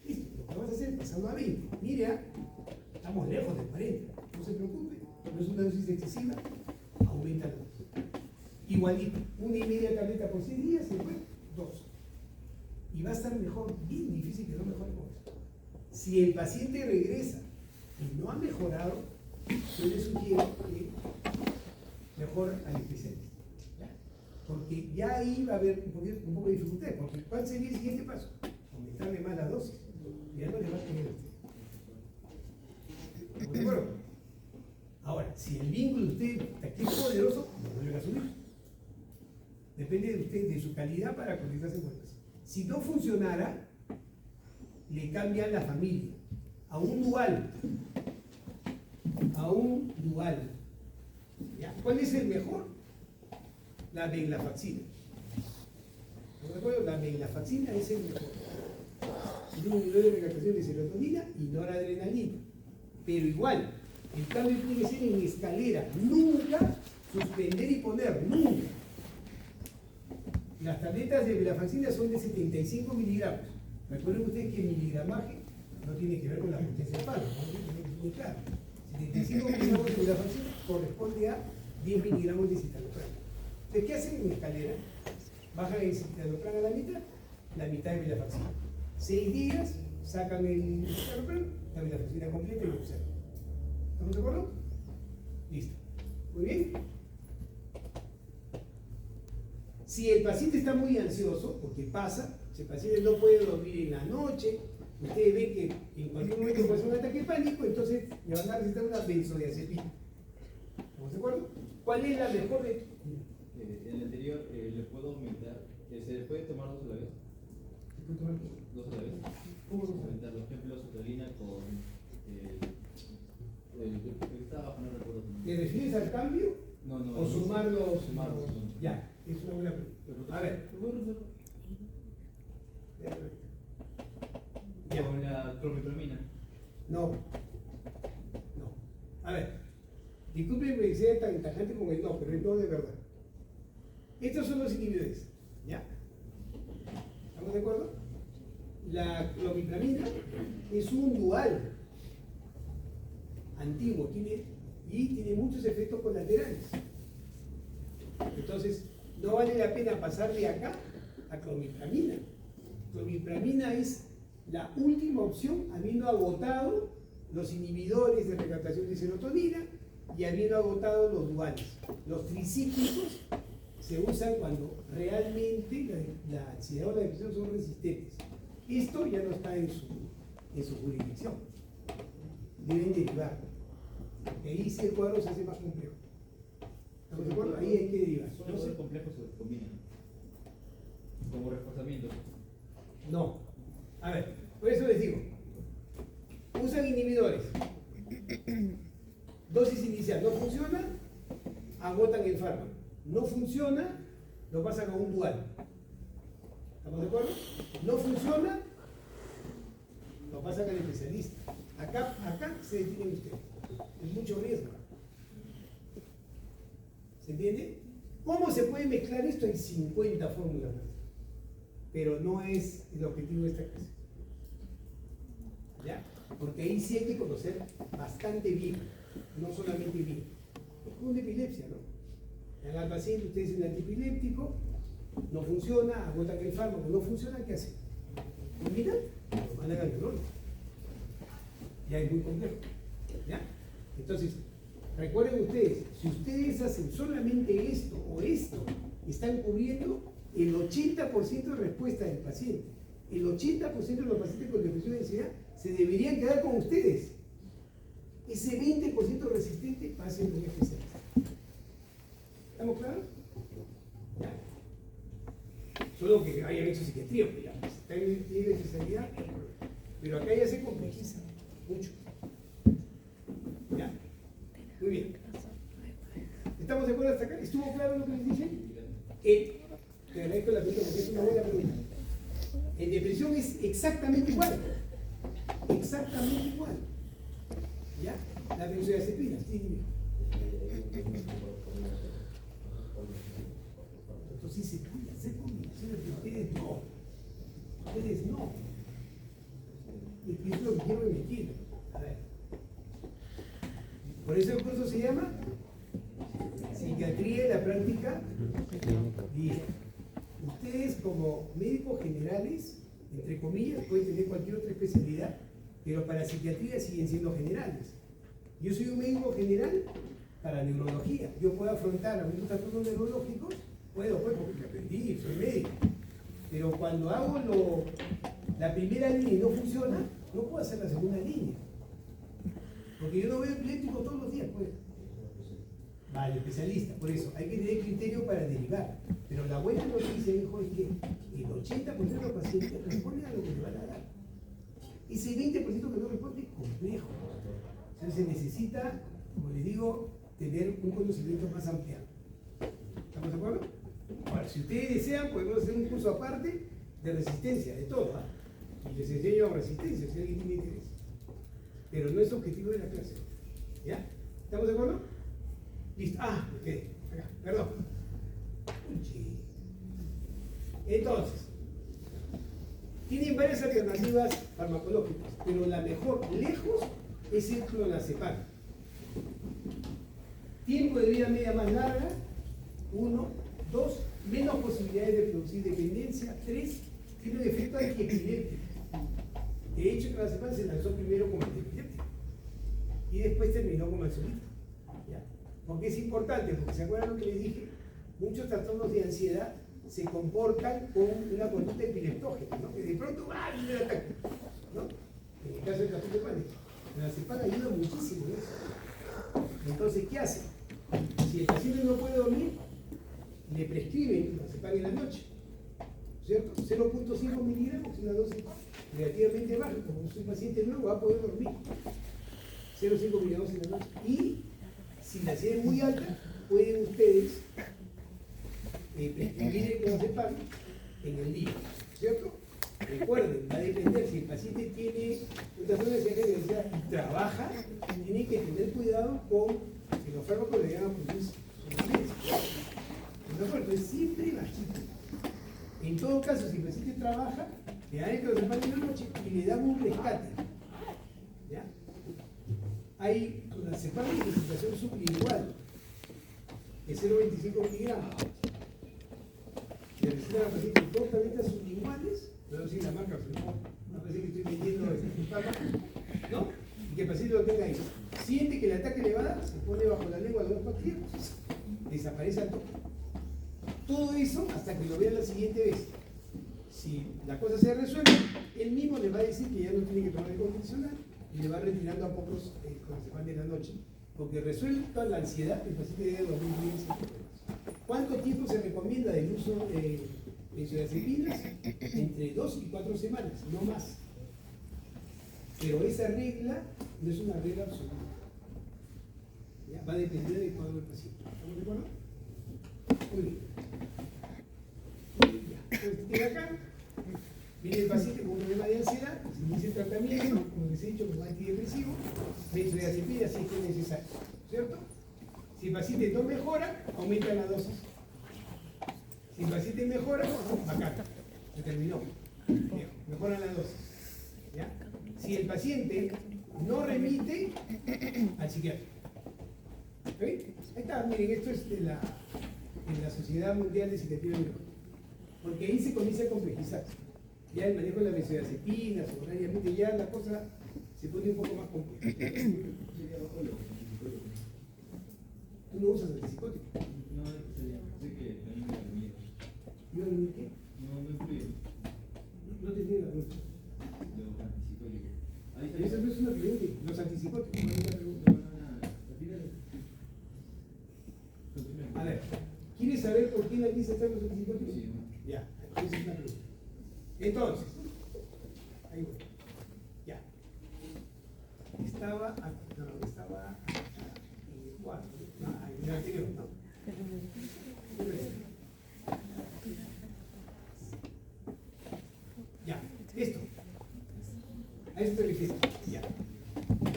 Listo, lo que vamos a hacer es pasarlo a 20. Mire, estamos lejos de 40, no se preocupe, no es una dosis excesiva, aumenta la dosis. Igualito, 1,5 tableta por 6 días y después 2. Y va a estar mejor, bien difícil que no mejore con eso. Si el paciente regresa y no ha mejorado, yo le sugiero que mejor al especialista. ¿Ya? Porque ya ahí va a haber un poco de dificultad. Porque ¿cuál sería el siguiente paso? Aumentarle más la dosis. Ya no le va a tener usted. ¿Estamos de acuerdo? Ahora, si el vínculo de usted aquí es poderoso, no lo va a subir. Depende de usted, de su calidad para conectarse con el paciente. Si no funcionara, le cambian la familia a un dual. A un dual. ¿Ya? ¿Cuál es el mejor? La venlafaxina. ¿No recuerdo? La venlafaxina es el mejor. Es un inhibidor de recaptación de serotonina y noradrenalina. Pero igual, el cambio tiene que ser en escalera. Nunca suspender y poner. Nunca. Las tabletas de venlafaxina son de 75 miligramos. Recuerden ustedes que el miligramaje no tiene que ver con la potencia del fármaco, ¿no? Tiene que ser muy claro. 75 miligramos de venlafaxina corresponde a 10 miligramos de citalopram. Entonces, ¿qué hacen en escalera? Bajan el citalopram a la mitad de venlafaxina. 6 días, sacan el citalopram, la venlafaxina completa y lo observan. ¿Estamos de acuerdo? Listo. Muy bien. Si el paciente está muy ansioso, porque pasa, si el paciente no puede dormir en la noche, ustedes ven que en cualquier momento puede ser un ataque de pánico, entonces le van a recetar una benzodiazepina. ¿Estamos de acuerdo? ¿Cuál es la mejor de...? El anterior, ¿le puedo aumentar? ¿Se le puede tomar 2 a la vez? ¿Se puede tomar qué? 2 a la vez. ¿Cómo se Aumentar, por ejemplo, supralina con... estaba bajo, no recuerdo. ¿Te refieres al cambio? No, no. ¿O sumarlos? Sumarlos. Ya, es una buena pregunta. A ver. Ya. Con la clomipramina. No. No. A ver. Disculpen que sea tan tajante como el no, pero el no de verdad. Estos son los inhibidores. ¿Ya? ¿Estamos de acuerdo? La clomipramina es un dual antiguo y tiene muchos efectos colaterales. Entonces, no vale la pena pasar de acá a clomipramina. Clomipramina es la última opción, habiendo agotado los inhibidores de recaptación de serotonina y habiendo agotado los duales. Los tricíclicos se usan cuando realmente la ansiedad o la depresión son resistentes. Esto ya no está en su jurisdicción. Deben derivar. Porque ahí sí el cuadro se hace más complejo. ¿Estamos de acuerdo? Ahí hay que derivar. Suele ser complejo, se combina. Como reforzamiento. No. A ver, por eso les digo. Usan inhibidores. Dosis inicial. No funciona, agotan el fármaco. No funciona, lo pasan a un dual. ¿Estamos de acuerdo? No funciona, lo pasan al especialista. Acá se detienen ustedes. Es mucho riesgo. ¿Se entiende? ¿Cómo se puede mezclar esto? Hay 50 fórmulas más. Pero no es el objetivo de esta clase. ¿Ya? Porque ahí sí hay que conocer bastante bien, no solamente bien. Es como una epilepsia, ¿no? Dan al paciente, usted es un antipiléptico, no funciona, agotan el fármaco, no funciona, ¿qué hacen? Mira, lo mandan al neurólogo. Ya es muy complejo. ¿Ya? Entonces, recuerden ustedes, si ustedes hacen solamente esto o esto, están cubriendo el 80% de respuesta del paciente. El 80% de los pacientes con depresión y ansiedad se deberían quedar con ustedes. Ese 20% resistente pasa en un especialista. ¿Estamos claros? Ya. Solo que hayan hecho psiquiatría, pues ya. Tiene especialidad, pero acá ya se complejiza mucho. Ya. Muy bien. ¿Estamos de acuerdo hasta acá? ¿Estuvo claro lo que les dije? Te agradezco la pregunta porque es una buena pregunta. En depresión es exactamente igual. Exactamente igual. ¿Ya? La benzodiazepinas. Sí, dime. Entonces sí se puede hacer combinaciones, pero ustedes no. Ustedes no. Y eso es lo que quiero que me entiendan. A ver. Por eso el curso se llama Psiquiatría de la Práctica Clínica. Ustedes como médicos generales, entre comillas, pueden tener cualquier otra especialidad, pero para psiquiatría siguen siendo generales. Yo soy un médico general para neurología. Yo puedo afrontar algunos trastornos neurológicos, puedo, pues, porque aprendí, soy médico. Pero cuando hago la primera línea y no funciona, no puedo hacer la segunda línea. Porque yo no veo epilépticos todos los días, pues. Vale, especialista, por eso hay que tener criterio para derivar. Pero la buena noticia, hijo, es que el 80% de los pacientes responden a lo que le van a dar. Ese 20% que no responde es complejo. Entonces se necesita, como les digo, tener un conocimiento más ampliado. ¿Estamos de acuerdo? Ahora, si ustedes desean, podemos hacer un curso aparte de resistencia, de todo, ¿eh? Y les enseño resistencia, si alguien tiene interés. Pero no es objetivo de la clase. ¿Ya? ¿Estamos de acuerdo? Listo. Ah, ok. Acá, perdón. Entonces, tienen varias alternativas farmacológicas, pero la mejor, lejos, es el clonazepam. Tiempo de vida media más larga, 1, 2, menos posibilidades de producir dependencia, 3, tiene un efecto antiepiléptico. De hecho, el clonazepam se lanzó primero como antiepiléptico y después terminó como ansiolítico. ¿Ya? Porque es importante, porque se acuerdan lo que les dije, muchos trastornos de ansiedad se comportan con una conducta epileptógena, ¿no? Que de pronto viene el ataque, ¿no? En el caso del trastorno de pánico. El clonazepam ayuda muchísimo en eso. Entonces, ¿qué hace? Si el paciente no puede dormir, le prescriben clonazepam en la noche, ¿cierto? 0.5 miligramos, una dosis relativamente baja, como es un paciente nuevo va a poder dormir. 0.5 miligramos en la noche. Y si la ansiedad es muy alta, pueden ustedes prescribir el clonazepam en el día, ¿cierto? Recuerden, va a depender si el paciente tiene un trastorno de ansiedad y trabaja, tiene que tener cuidado con que los fármacos le hagan producir somnolencia. Entonces, siempre bajito. En todo caso, si el paciente trabaja, le dan el clonazepam en la noche y le dan un rescate. ¿Ya? Hay clonazepam de presentación sublingual de 0.25 miligramos. Le recetan a pacientes 2 tabletas sublinguales, no voy a decir la marca, pero no parece que estoy vendiendo este fármaco, ¿no? Y que el paciente lo tenga ahí. Siente que el ataque le va a dar, se pone bajo la lengua de 2 pastillas, desaparece al toque. Todo eso hasta que lo vea la siguiente vez. Si la cosa se resuelve, él mismo le va a decir que ya no tiene que tomar el condicional y le va retirando a pocos cuando se van de la noche. Porque resuelve toda la ansiedad, el paciente debe dormir bien sin problemas. ¿Cuánto tiempo se recomienda del uso de benzodiazepinas? Entre 2 y 4 semanas, no más. Pero esa regla no es una regla absoluta. ¿Ya? Va a depender del cuadro del paciente. ¿Estamos de acuerdo? Muy bien. Ya. Entonces, tiene acá, viene el paciente con un problema de ansiedad, se inicia el tratamiento, como les he dicho, como antidepresivo, benzodiazepina si es que es necesario, ¿cierto? Si el paciente no mejora, aumenta la dosis. Si el paciente mejora, bacán, se terminó. Bien, mejora la dosis. ¿Ya? Si el paciente no remite, al psiquiatra. ¿Ok? Ahí está, miren, esto es de la Sociedad Mundial de Psiquiatría Neurológica. Porque ahí se comienza a complejizar. Ya el manejo de las benzodiazepinas, horariamente ya la cosa se pone un poco más compleja. ¿Tú no usas antipsicótico? No, sé que también me dormía. ¿Yo dormí qué? No influye. No te entiendo la pregunta. Los antipsicóticos. Ahí Esa no es una pregunta. Los antipsicóticos, no es una pregunta. A ver, ¿quieres saber por qué en la lista están los antipsicóticos? Sí. Ya, esa es una pregunta. Entonces, ahí voy. Ya. Estaba aquí, no, estaba acá, en el cuarto, no, en el anterior, ¿no? Ya, esto. A esto te refieres. Ya.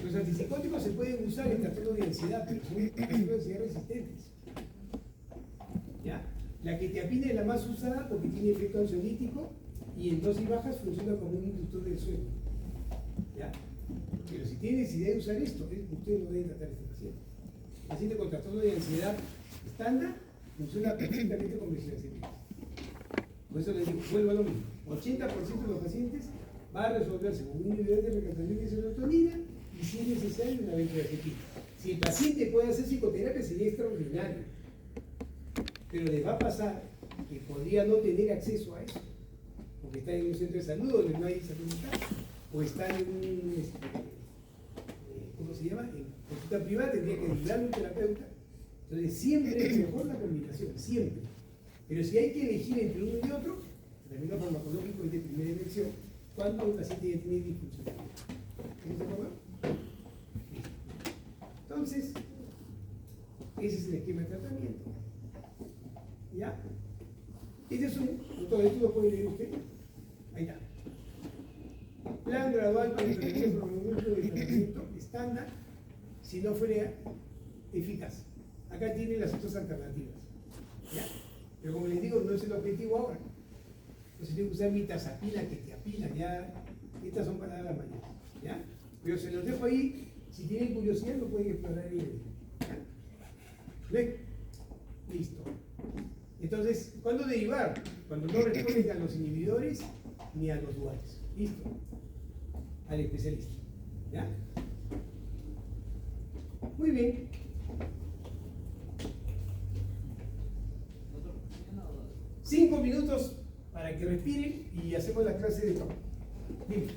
Los antipsicóticos se pueden usar en trastornos de ansiedad, pero son trastornos de ansiedad resistentes. ¿Ya? La quetiapina es la más usada porque tiene efecto ansiolítico y en dosis bajas funciona como un inductor del sueño. ¿Ya? Pero si tiene necesidad de usar esto, ustedes no deben tratar a este paciente. El paciente con trastorno de ansiedad estándar funciona perfectamente con benzodiazepinas. Por eso les digo, vuelvo a lo mismo. 80% de los pacientes va a resolverse con un nivel de recaptación de serotonina y si es necesario una benzodiazepina. Si el paciente puede hacer psicoterapia sería extraordinario. Pero le va a pasar que podría no tener acceso a eso, porque está en un centro de salud donde no hay salud mental, o está en un, ¿cómo se llama? En consulta privada, tendría que ayudar a un terapeuta. Entonces siempre es mejor la combinación, siempre. Pero si hay que elegir entre uno y otro, el tratamiento farmacológico es de primera elección, cuando el paciente ya tiene disfuncionalidad. ¿Estamos de acuerdo? Entonces, ese es el esquema de tratamiento. ¿Ya? Este es todo esto lo puede leer usted. Ahí está. Plan gradual para el tratamiento de tratamiento estándar, si no fuera eficaz. Acá tiene las otras alternativas. ¿Ya? Pero como les digo, no es el objetivo ahora. Entonces tengo que usar mitazapina, quetiapina, ya. Estas son palabras mayores. ¿Ya? Pero se los dejo ahí. Si tienen curiosidad, lo pueden explorar y leer. ¿Ya? ¿Ven? Listo. Entonces, ¿cuándo derivar? Cuando no responden a los inhibidores ni a los duales. Listo. Al especialista. ¿Ya? Muy bien. ¿5 minutos para que respiren y hacemos la clase de tono? Dime.